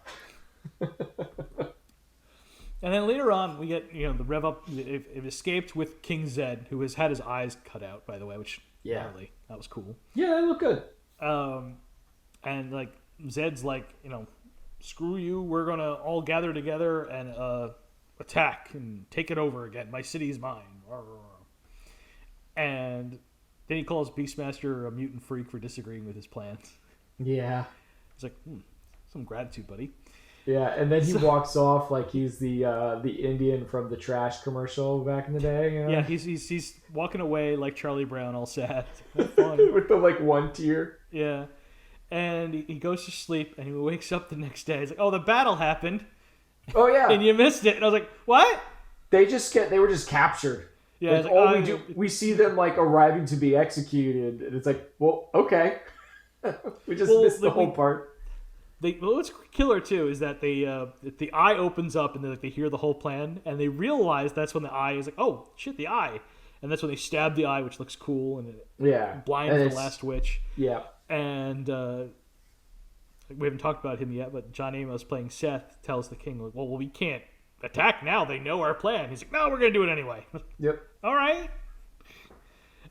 And then later on, we get the rev up. It escaped with King Zed, who has had his eyes cut out, by the way, which really, that was cool. Yeah, they look good. And like Zed's like, screw you, we're gonna all gather together and attack and take it over again. My city's mine. And then he calls Beastmaster a mutant freak for disagreeing with his plans. Yeah. He's like, some gratitude, buddy. Yeah, and then he walks off like he's the Indian from the trash commercial back in the day. Yeah, he's walking away like Charlie Brown, all sad. Fun. With the like one tear. Yeah. And he goes to sleep, and he wakes up the next day. He's like, "Oh, the battle happened." Oh yeah, and you missed it. And I was like, "What?" They were just captured. Yeah, we see them like arriving to be executed, and it's like, well, okay, we just missed the whole part. What's killer too is that the eye opens up, and they hear the whole plan, and they realize that's when the eye is like, "Oh shit, the eye," and that's when they stab the eye, which looks cool, and it blinds the last witch. Yeah. And we haven't talked about him yet, but John Amos playing Seth tells the king, like, well, we can't attack now. They know our plan. He's like, no, we're going to do it anyway. Yep. All right.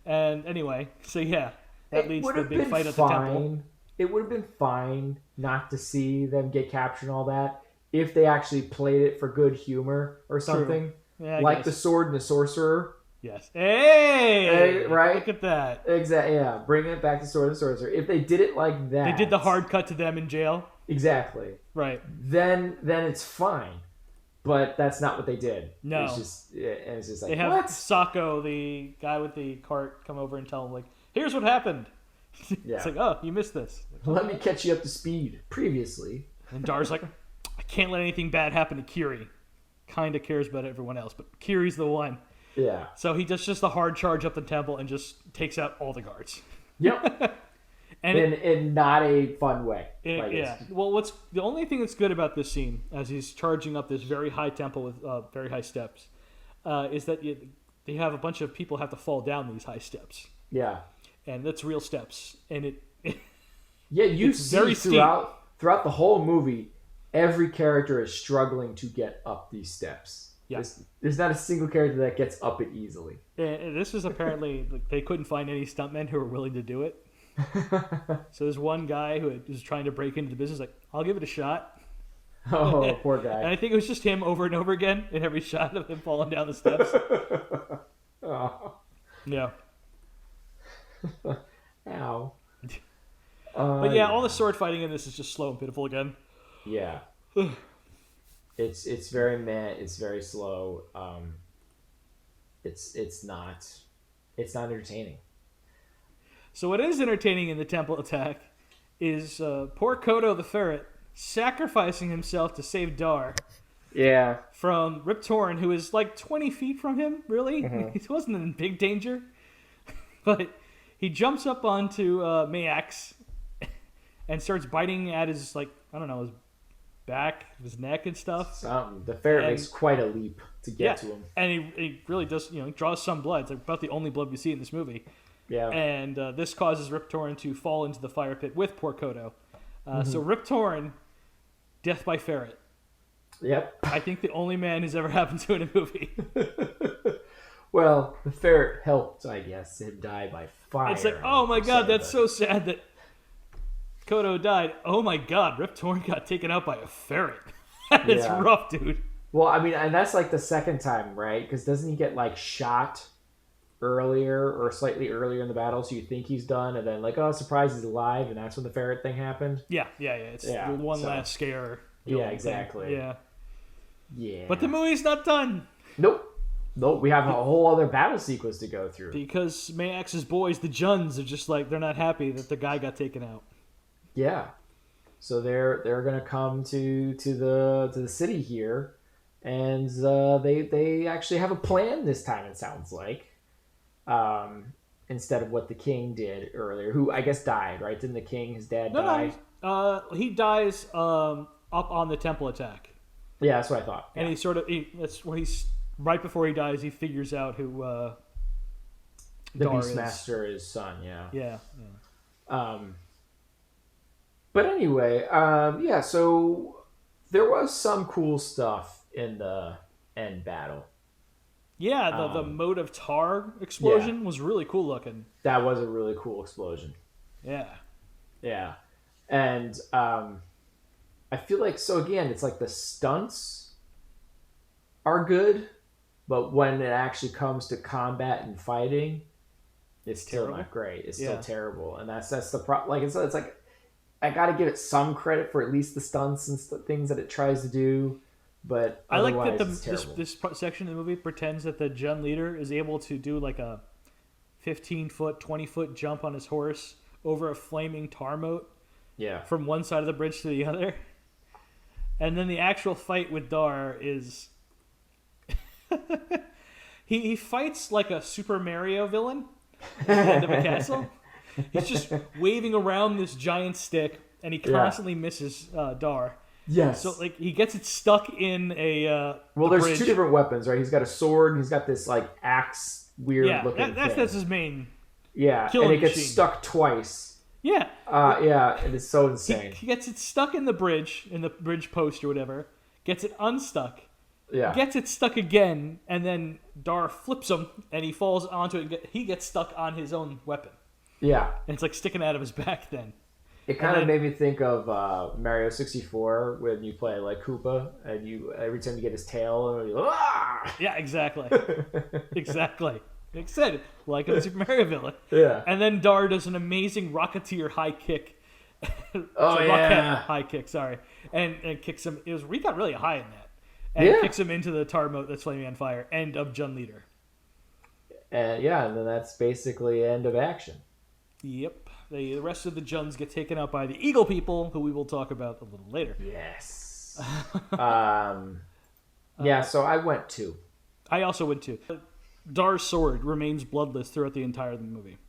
And anyway, so yeah, that leads to the big fight at the temple. It would have been fine not to see them get captured and all that if they actually played it for good humor or something. Yeah, like the sword and the sorcerer. Yes. Hey, right? Look at that. Exactly. Yeah, bringing it back to Sword and Sorcerer. If they did it like that, they did the hard cut to them in jail. Exactly. Right. Then it's fine, but that's not what they did. No. It's just like, they have what? Sacco, the guy with the cart, come over and tell him like, here's what happened. Yeah. It's like, oh, you missed this. Let me catch you up to speed. Previously. And Dar's like, I can't let anything bad happen to Kiri. Kind of cares about everyone else, but Kiri's the one. Yeah. So he does just a hard charge up the temple and just takes out all the guards. Yep. and in not a fun way. Yeah. Well, the only thing that's good about this scene, as he's charging up this very high temple with very high steps, is that they have a bunch of people have to fall down these high steps. Yeah. And that's real steps. And you see very throughout the whole movie, every character is struggling to get up these steps. Yeah. There's not a single character that gets up it easily. And this is apparently, they couldn't find any stuntmen who were willing to do it. So there's one guy who was trying to break into the business, like, I'll give it a shot. Oh, poor guy. And I think it was just him over and over again in every shot of him falling down the steps. Oh. Yeah. Ow. But yeah, all the sword fighting in this is just slow and pitiful again. Yeah. It's very meh. It's very slow. It's not entertaining. So what is entertaining in the temple attack is poor Kodo the ferret sacrificing himself to save Dar. Yeah. From Rip Torn, who is like 20 feet from him. Really, he wasn't in big danger, but he jumps up onto Mayax and starts biting at his his back, his neck and stuff. The ferret makes quite a leap to get to him. And he really does, draws some blood. It's about the only blood we see in this movie. Yeah. And this causes Rip Torn to fall into the fire pit with poor Kodo. So Rip Torn, death by ferret. Yep. I think the only man who's ever happened to in a movie. Well, the ferret helped, I guess, him die by fire. It's like, oh my god, that's so sad that Kodo died. Oh my god, Rip Torn got taken out by a ferret. It's rough, dude. Well, I mean, and that's like the second time, right? Because doesn't he get like shot earlier or slightly earlier in the battle, so you think he's done, and then like, oh, surprise, he's alive, and that's when the ferret thing happened? Yeah. It's the one last scare. Yeah, exactly. Yeah. Yeah. But the movie's not done. Nope. We have a whole other battle sequence to go through. Because Mayax's boys, the Juns, are just like, they're not happy that the guy got taken out. Yeah. So they're gonna come to the city here, and they actually have a plan this time. It sounds like, instead of what the king did earlier, who I guess died, right? Didn't the king, his dad, die? No. He dies up on the temple attack. Yeah, that's what I thought. Yeah. And that's when he's right before he dies. He figures out who the Dar Beastmaster is son. Yeah. But anyway, yeah. So there was some cool stuff in the end battle. Yeah, the moat of tar explosion was really cool looking. That was a really cool explosion. Yeah. Yeah. And I feel like, so again, it's like the stunts are good, but when it actually comes to combat and fighting, it's still not great. It's still terrible. And that's the problem. Like, it's like, I got to give it some credit for at least the stunts and things that it tries to do. But I like that this section of the movie pretends that the Jun leader is able to do like a 15-foot, 20-foot jump on his horse over a flaming tar moat. Yeah. From one side of the bridge to the other. And then the actual fight with Dar is... he fights like a Super Mario villain at the end of a castle. He's just waving around this giant stick, and he constantly misses Dar. Yes. So like he gets it stuck in a there's bridge. Two different weapons, right? He's got a sword, and he's got this like axe weird looking thing. That's his main. Yeah, and it gets stuck twice. Yeah. Yeah, it is so insane. He gets it stuck in the bridge post or whatever. Gets it unstuck. Yeah. Gets it stuck again, and then Dar flips him, and he falls onto it. He gets stuck on his own weapon. Yeah. And it's like sticking out of his back then. It kind of made me think of Mario 64 when you play like Koopa, and every time you get his tail, you're like, ah! Yeah, exactly. Exactly. Like I said, like a Super Mario villain. Yeah. And then Dar does an amazing Rocketeer high kick. Rocket high kick, sorry. And kicks him. We got really high in that. And kicks him into the tar moat that's flaming on fire. End of Jun leader. And then that's basically end of action. Yep. The rest of the Juns get taken out by the Eagle people, who we will talk about a little later. Yes. So I went 2. I also went 2. Dar's sword remains bloodless throughout the entire movie.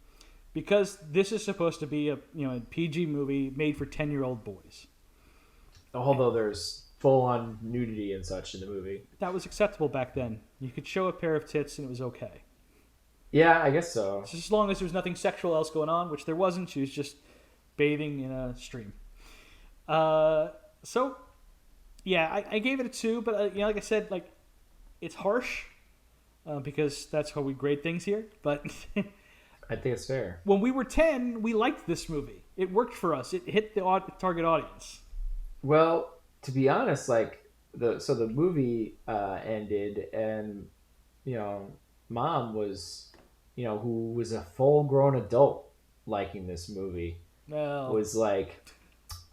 Because this is supposed to be a PG movie made for 10-year-old boys. Although there's full-on nudity and such in the movie. That was acceptable back then. You could show a pair of tits and it was okay. Yeah, I guess so. Just as long as there was nothing sexual else going on, which there wasn't. She was just bathing in a stream. I gave it a 2, but like I said, like it's harsh because that's how we grade things here. But I think it's fair. When we were 10, we liked this movie. It worked for us. It hit the target audience. Well, to be honest, like the movie ended, and Mom was. Who was a full-grown adult liking this movie, was like,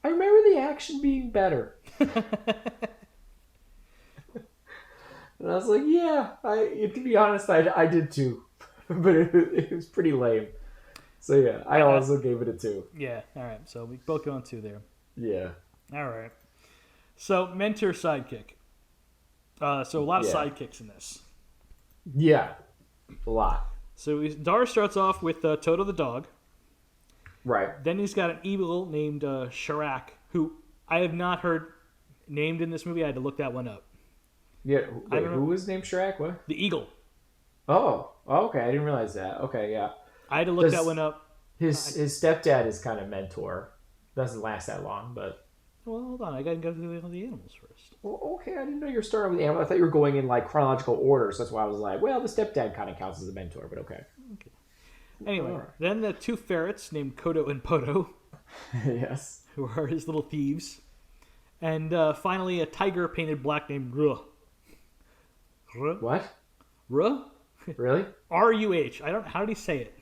I remember the action being better. And I was like, yeah, to be honest, I did too. But it was pretty lame. So yeah, I also gave it a 2. Yeah, all right. So we both go on 2 there. Yeah. All right. So mentor sidekick. So a lot of sidekicks in this. Yeah, a lot. So Dar starts off with Toto the dog. Right. Then he's got an eagle named Sharak, who I have not heard named in this movie. I had to look that one up. Yeah. Wait, who was named Sharak? What? The eagle. Oh, okay. I didn't realize that. Okay, yeah. I had to look that one up. His stepdad is kind of mentor. Doesn't last that long, but... Well, hold on. I got to go through the animals first. Well, okay. I didn't know you were starting with the animals. I thought you were going in like chronological order, so that's why I was like, well, the stepdad kind of counts as a mentor, but okay. Anyway, then the 2 ferrets named Kodo and Poto. Yes. Who are his little thieves. And finally, a tiger painted black named Ruh. What? Ruh? Really? R-U-H. How did he say it?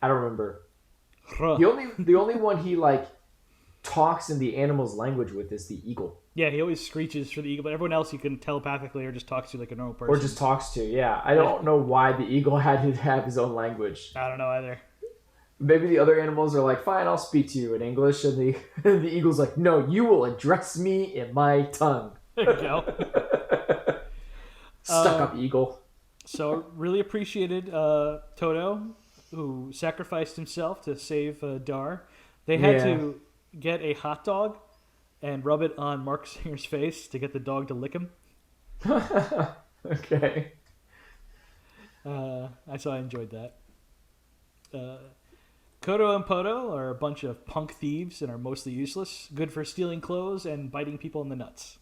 I don't remember. Ruh. The only one he like talks in the animal's language with is the eagle. Yeah, he always screeches for the eagle, but everyone else he can telepathically or just talks to like a normal person. Or just talks to, yeah. I don't know why the eagle had to have his own language. I don't know either. Maybe the other animals are like, fine, I'll speak to you in English, and the eagle's like, no, you will address me in my tongue. There you go. Stuck up eagle. So really appreciated Toto. who sacrificed himself to save Dar. They had to get a hot dog and rub it on Mark Singer's face to get the dog to lick him. Okay. I enjoyed that. Kodo and Poto are a bunch of punk thieves and are mostly useless, good for stealing clothes and biting people in the nuts.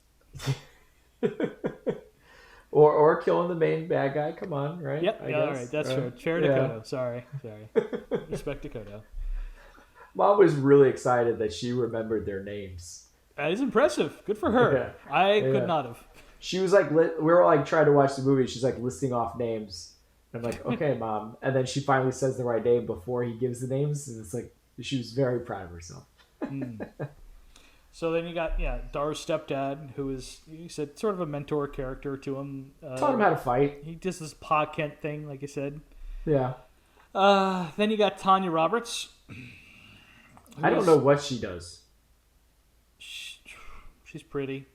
or killing the main bad guy. Come on, right? Yep. All right. That's fair. Fair to Kodo. Sorry. Respect to Kodo. Mom was really excited that she remembered their names. That is impressive. Good for her. Yeah. I could not have. She was like, we were like trying to watch the movie. She's like listing off names. I'm like, okay, Mom. And then she finally says the right name before he gives the names. And it's like, she was very proud of herself. So then you got, Dar's stepdad, who is, you said, sort of a mentor character to him. Taught him how to fight. He does this Pa Kent thing, like you said. Yeah. Then you got Tanya Roberts. I don't know what she does. She's pretty.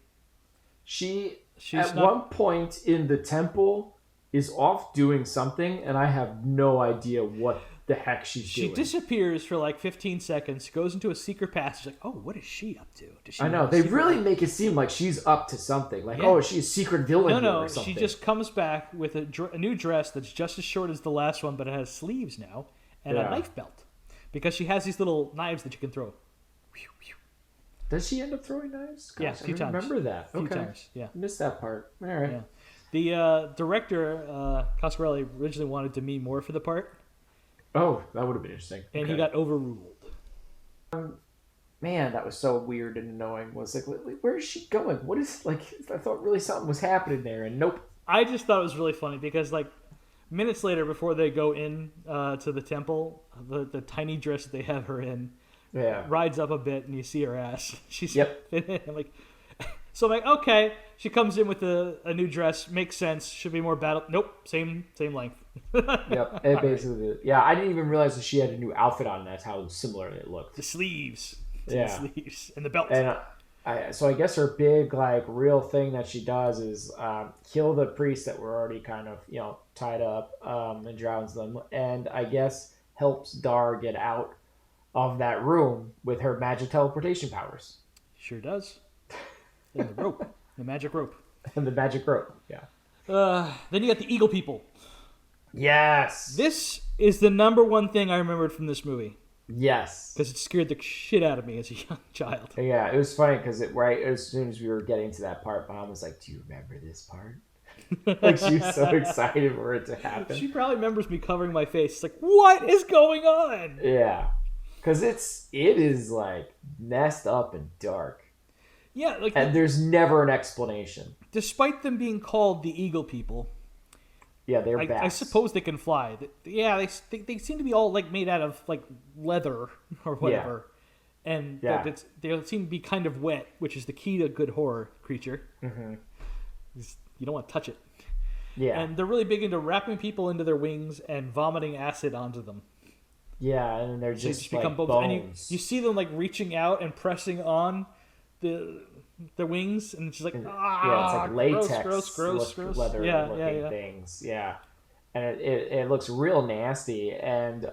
She's at one point in the temple is off doing something, and I have no idea what the heck she's doing. She disappears for like 15 seconds, goes into a secret passage. Like, oh, what is she up to? I know. They really make it seem like she's up to something. Like, oh, she's a secret villain or something. She just comes back with a new dress that's just as short as the last one, but it has sleeves now, and a knife belt. Because she has these little knives that you can throw. Does she end up throwing knives? Gosh, yeah, a few times. Remember that. A few times, yeah. Missed that part. All right. Yeah. The director, Coscarelli, originally wanted Demi Moore for the part. Oh, that would have been interesting. And he got overruled. Man, that was so weird and annoying. Was like, where is she going? What is, like, I thought really something was happening there, and nope. I just thought it was really funny because, like, minutes later, before they go in to the temple, the tiny dress that they have her in rides up a bit, and you see her ass. She's I'm like, so I'm like, okay. She comes in with a new dress, makes sense. Should be more battle. Nope, same length. Yep, and basically, I didn't even realize that she had a new outfit on. That's how similar it looked. The sleeves, the sleeves, and the belt. And so I guess her big, like, real thing that she does is kill the priests that were already kind of, tied up and drowns them. And I guess helps Dar get out of that room with her magic teleportation powers. Sure does. And the rope. The magic rope. And the magic rope, yeah. Then you got the Eagle People. Yes! This is the number one thing I remembered from this movie. Yes. Because it scared the shit out of me as a young child. Yeah, it was funny because as soon as we were getting to that part, Mom was like, do you remember this part? Like, she was so excited for it to happen. She probably remembers me covering my face. It's like, what is going on? Yeah. Because it is, like, messed up and dark. Yeah. And there's never an explanation. Despite them being called the Eagle People... Yeah, they're bats. I suppose they can fly. Yeah, they seem to be all like made out of like leather or whatever, and they seem to be kind of wet, which is the key to a good horror creature. Mm-hmm. You don't want to touch it. Yeah, and they're really big into wrapping people into their wings and vomiting acid onto them. Yeah, and they're just like become bones. And you see them like reaching out and pressing on the wings, and it's just like it's like latex, gross, leather looking things. Yeah, and it looks real nasty, and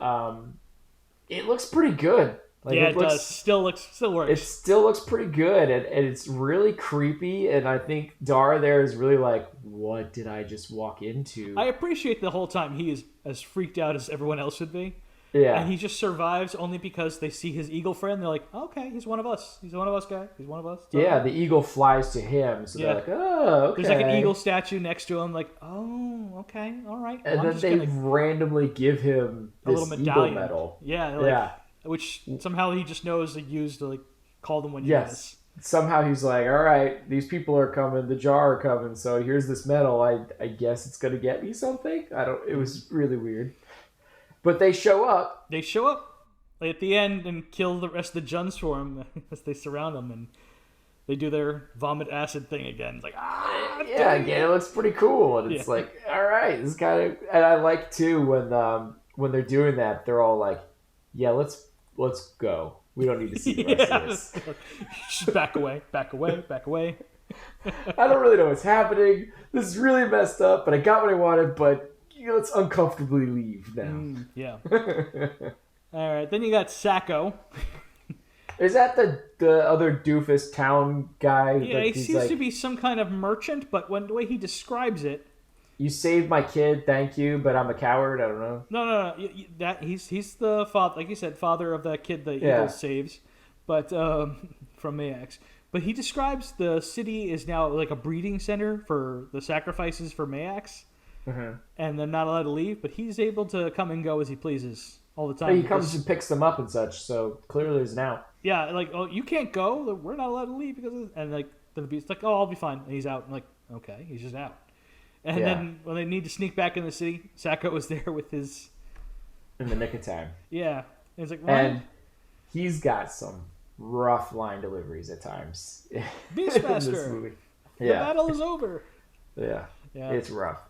it looks pretty good. Like, it does. Still works. It still looks pretty good, and it's really creepy. And I think Dar there is really like, what did I just walk into? I appreciate the whole time he is as freaked out as everyone else should be. Yeah. And he just survives only because they see his eagle friend. They're like, oh, okay, he's one of us. He's one of us, guy. He's one of us. Yeah, the eagle flies to him. So they're like, oh, okay. There's like an eagle statue next to him. Like, oh, okay, all right. Well, and then they randomly give him this little medallion. Eagle medal. Yeah. Which somehow he just knows to use to like call them when you miss. Somehow he's like, all right, these people are coming. The jar are coming. So here's this medal. I guess it's going to get me something. It was really weird. But they show up. They show up at the end and kill the rest of the Juns for him as they surround him, and they do their vomit acid thing again. It's like, again, it looks pretty cool, and it's like, all right, this kind of. And I like too when they're doing that, they're all like, yeah, let's go. We don't need to see the rest of this. Just back away. I don't really know what's happening. This is really messed up, but I got what I wanted. But let's uncomfortably leave now. Yeah. All right. Then you got Sacco. Is that the other doofus town guy? Yeah, he seems to be some kind of merchant, but the way he describes it, you saved my kid, thank you, but I'm a coward. I don't know. No. That he's the father, like you said, father of that kid the eagle saves, but from Mayax. But he describes the city is now like a breeding center for the sacrifices for Mayax, and they're not allowed to leave. But he's able to come and go as he pleases all the time. But he comes and picks them up and such. So clearly, he's now. Yeah, like you can't go. We're not allowed to leave and like the beast's like, I'll be fine. And he's out. I'm like, okay, he's just out. And then when they need to sneak back in the city, Sacco was there with his... In the nick of time. Yeah. And it's like, and he's got some rough line deliveries at times. Beastmaster! The battle is over! Yeah. It's rough.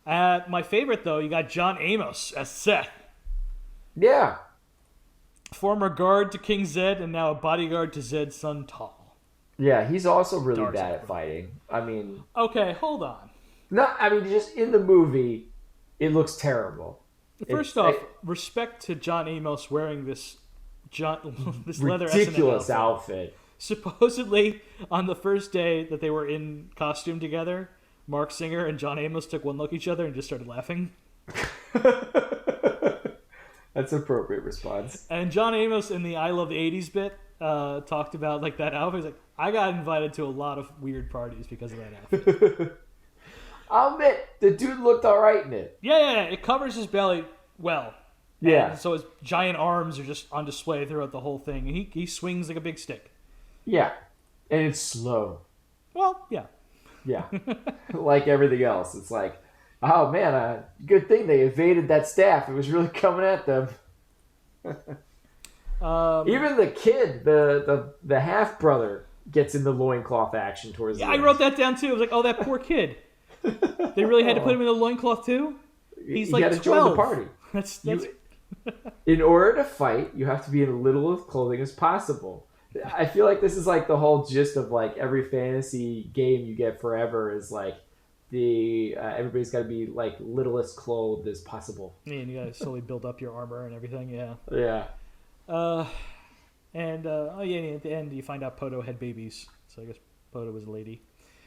My favorite, though, you got John Amos as Seth. Yeah. Former guard to King Zed and now a bodyguard to Zed's son Tal. Yeah, he's also really bad at fighting. I mean... Okay, hold on. Just in the movie, it looks terrible. First off, respect to John Amos wearing this leather ridiculous outfit. Supposedly, on the first day that they were in costume together, Mark Singer and John Amos took one look at each other and just started laughing. That's an appropriate response. And John Amos in the I Love the 80s bit talked about like that outfit. He's like, I got invited to a lot of weird parties because of that outfit. I'll admit, the dude looked all right in it. Yeah. It covers his belly well. Yeah. And so his giant arms are just on display throughout the whole thing. And he swings like a big stick. Yeah. And it's slow. Well, yeah. Yeah. Like everything else. It's like, oh man, good thing they evaded that staff. It was really coming at them. Even the kid, the half-brother, gets in the loincloth action towards the end. I wrote that down too. I was like, oh, that poor kid. They really had to put him in the loincloth too? He's like 12. Join the party. That's... In order to fight, you have to be in as little of clothing as possible. I feel like this is like the whole gist of like every fantasy game you get forever is like everybody's got to be like littlest clothed as possible. Yeah, and you got to slowly build up your armor and everything. Yeah. Yeah. And at the end you find out Poto had babies, so I guess Poto was a lady.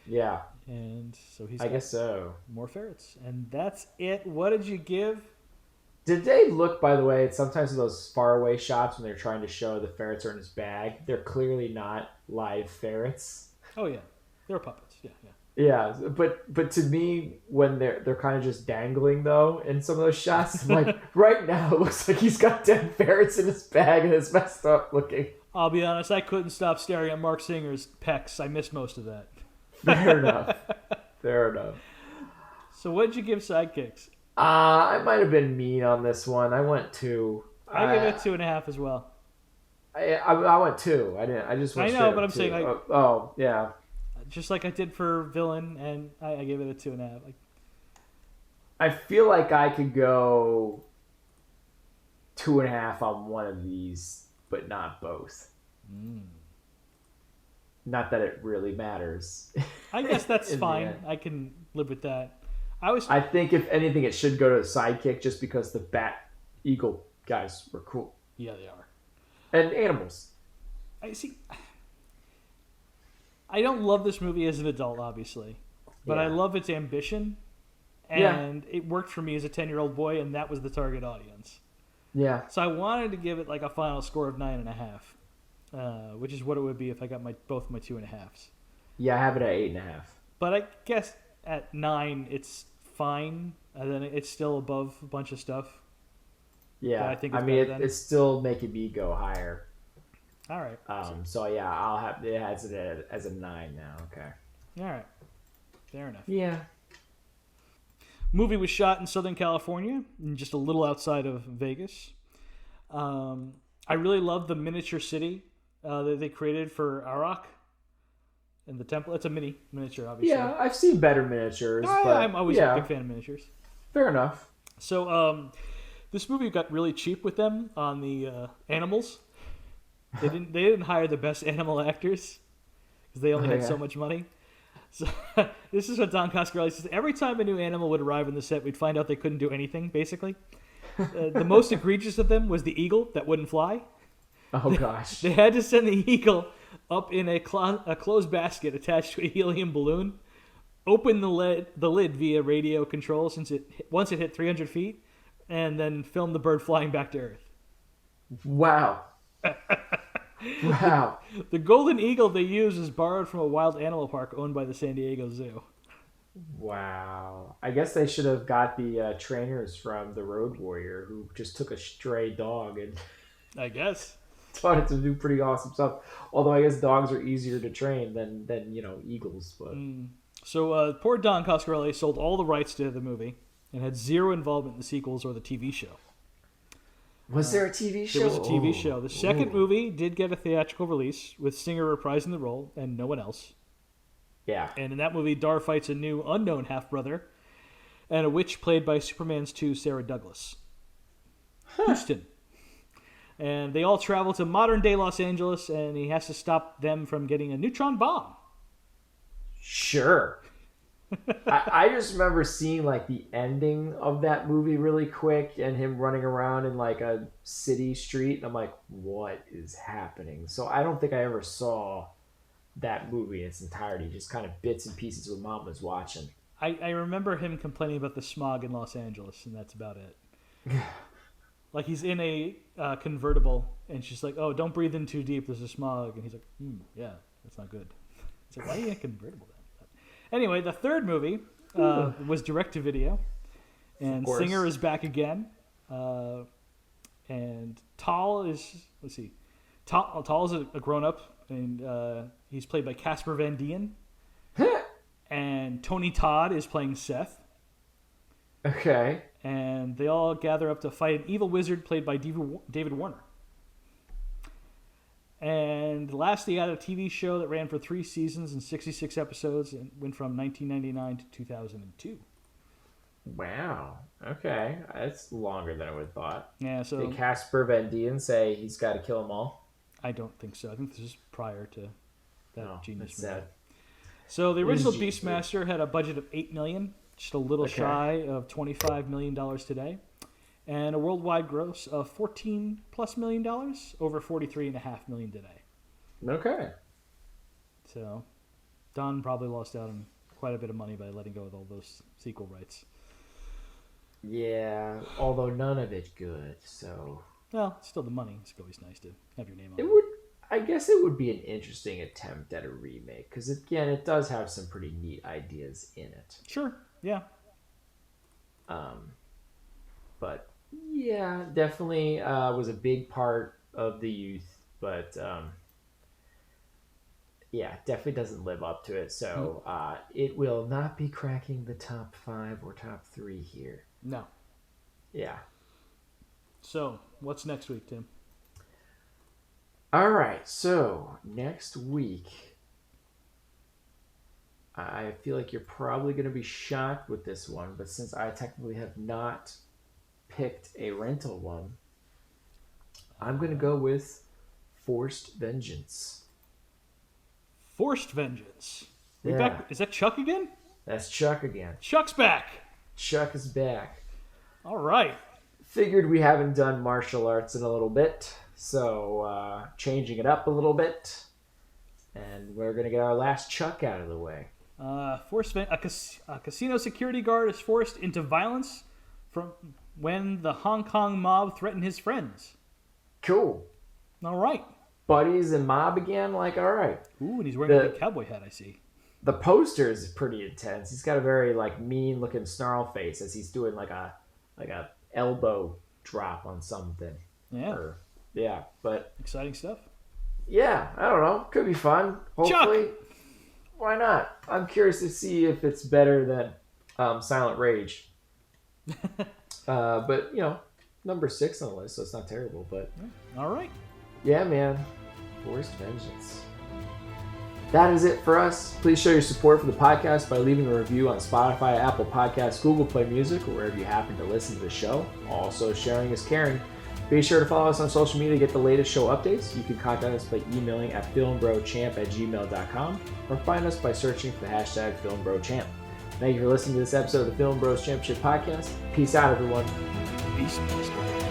Yeah. And so I guess so. More ferrets, and that's it. What did you give? Did they look, by the way, sometimes in those faraway shots when they're trying to show the ferrets are in his bag, they're clearly not live ferrets. Oh yeah, they're puppets. Yeah. Yeah, but to me, when they're kind of just dangling though in some of those shots, I'm like right now it looks like he's got dead ferrets in his bag and it's messed up looking. I'll be honest, I couldn't stop staring at Mark Singer's pecs. I missed most of that. Fair enough. Fair enough. So what did you give Sidekicks? I might have been mean on this one. I went 2. I gave it 2.5 as well. I went 2. I just went. I know, but I'm 2. saying yeah. Just like I did for Villain, and I gave it a 2.5. I feel like I could go 2.5 on one of these, but not both. Not that it really matters. I guess that's fine. I can live with that. I think if anything, it should go to the Sidekick just because the Bat Eagle guys were cool. Yeah, they are. And animals. I see. I don't love this movie as an adult, obviously, but I love its ambition, and it worked for me as a 10-year-old boy, and that was the target audience. Yeah. So I wanted to give it like a final score of 9.5, which is what it would be if I got both my 2.5s. Yeah, I have it at 8.5. But I guess at 9, it's fine, and then it's still above a bunch of stuff. Yeah, I mean, it's still making me go higher. All right. So yeah, I'll have it as a 9 now. Okay. All right. Fair enough. Yeah. Movie was shot in Southern California, just a little outside of Vegas. I really love the miniature city that they created for Arak and the temple. It's a miniature, obviously. Yeah, I've seen better miniatures. But I'm always a big fan of miniatures. Fair enough. So this movie got really cheap with them on the animals. They didn't hire the best animal actors because they only had so much money. So this is what Don Coscarelli says. Every time a new animal would arrive on the set, we'd find out they couldn't do anything, basically. The most egregious of them was the eagle that wouldn't fly. Oh, gosh. They had to send the eagle up in a closed basket attached to a helium balloon, open the lid via radio control once it hit 300 feet, and then film the bird flying back to Earth. Wow. Wow. The golden eagle they use is borrowed from a wild animal park owned by the San Diego Zoo. Wow. I guess they should have got the trainers from the Road Warrior who just took a stray dog and I guess taught it to do pretty awesome stuff. Although I guess dogs are easier to train than eagles. But So poor Don Coscarelli sold all the rights to the movie and had zero involvement in the sequels or the TV show. Was there a TV show? There was a TV show. The second movie did get a theatrical release with Singer reprising the role and no one else. Yeah. And in that movie, Dar fights a new unknown half-brother and a witch played by Superman's 2 Sarah Douglas. Houston. And they all travel to modern-day Los Angeles, and he has to stop them from getting a neutron bomb. Sure. I just remember seeing like the ending of that movie really quick and him running around in like a city street. And I'm like, what is happening? So I don't think I ever saw that movie in its entirety, just kind of bits and pieces what mom was watching. I remember him complaining about the smog in Los Angeles, and that's about it. Like he's in a convertible, and she's like, oh, don't breathe in too deep, there's a smog. And he's like, yeah, that's not good. It's like, why are you in a convertible then? Anyway, the third movie was direct-to-video, and Singer is back again, and Tal is, Tal is a grown-up, and he's played by Casper Van Dien, and Tony Todd is playing Seth. Okay. And they all gather up to fight an evil wizard played by David Warner. And last, they had a TV show that ran for 3 seasons and 66 episodes and went from 1999 to 2002. Wow. Okay. That's longer than I would have thought. Yeah, so... Did Casper Van Dien say he's got to kill them all? I don't think so. I think this is prior to that genius movie. Sad. So the original Beastmaster had a budget of $8 million, just a little shy of $25 million today. And a worldwide gross of $14+ million, over $43.5 million today. Okay. So, Don probably lost out on quite a bit of money by letting go of all those sequel rights. Yeah, although none of it good. So. Well, still the money. It's always nice to have your name on it. I guess it would be an interesting attempt at a remake because again, it does have some pretty neat ideas in it. Sure. Yeah. But. Yeah, definitely was a big part of the youth, but yeah, definitely doesn't live up to it. So it will not be cracking the top 5 or top 3 here. No. Yeah. So, what's next week, Tim? All right, so next week, I feel like you're probably going to be shocked with this one, but since I technically have not picked a rental one, I'm going to go with Forced Vengeance. Forced Vengeance. Yeah. Back? Is that Chuck again? That's Chuck again. Chuck's back. Chuck is back. All right. Figured we haven't done martial arts in a little bit, so changing it up a little bit, and we're going to get our last Chuck out of the way. A casino security guard is forced into violence from when the Hong Kong mob threaten his friends. Cool. All right. Buddies and mob again? Like, all right. Ooh, and he's wearing a big cowboy hat, I see. The poster is pretty intense. He's got a very, like, mean-looking snarl face as he's doing, like a elbow drop on something. Yeah. But... exciting stuff. Yeah, I don't know. Could be fun. Hopefully. Chuck! Why not? I'm curious to see if it's better than Silent Rage. But, number 6 on the list, so it's not terrible. But all right. Yeah, man. Forced Vengeance. That is it for us. Please show your support for the podcast by leaving a review on Spotify, Apple Podcasts, Google Play Music, or wherever you happen to listen to the show. Also, sharing is caring. Be sure to follow us on social media to get the latest show updates. You can contact us by emailing at filmbrochamp@gmail.com or find us by searching for the hashtag FilmBroChamp. Thank you for listening to this episode of the Film Bros Championship Podcast. Peace out, everyone. Beastmaster.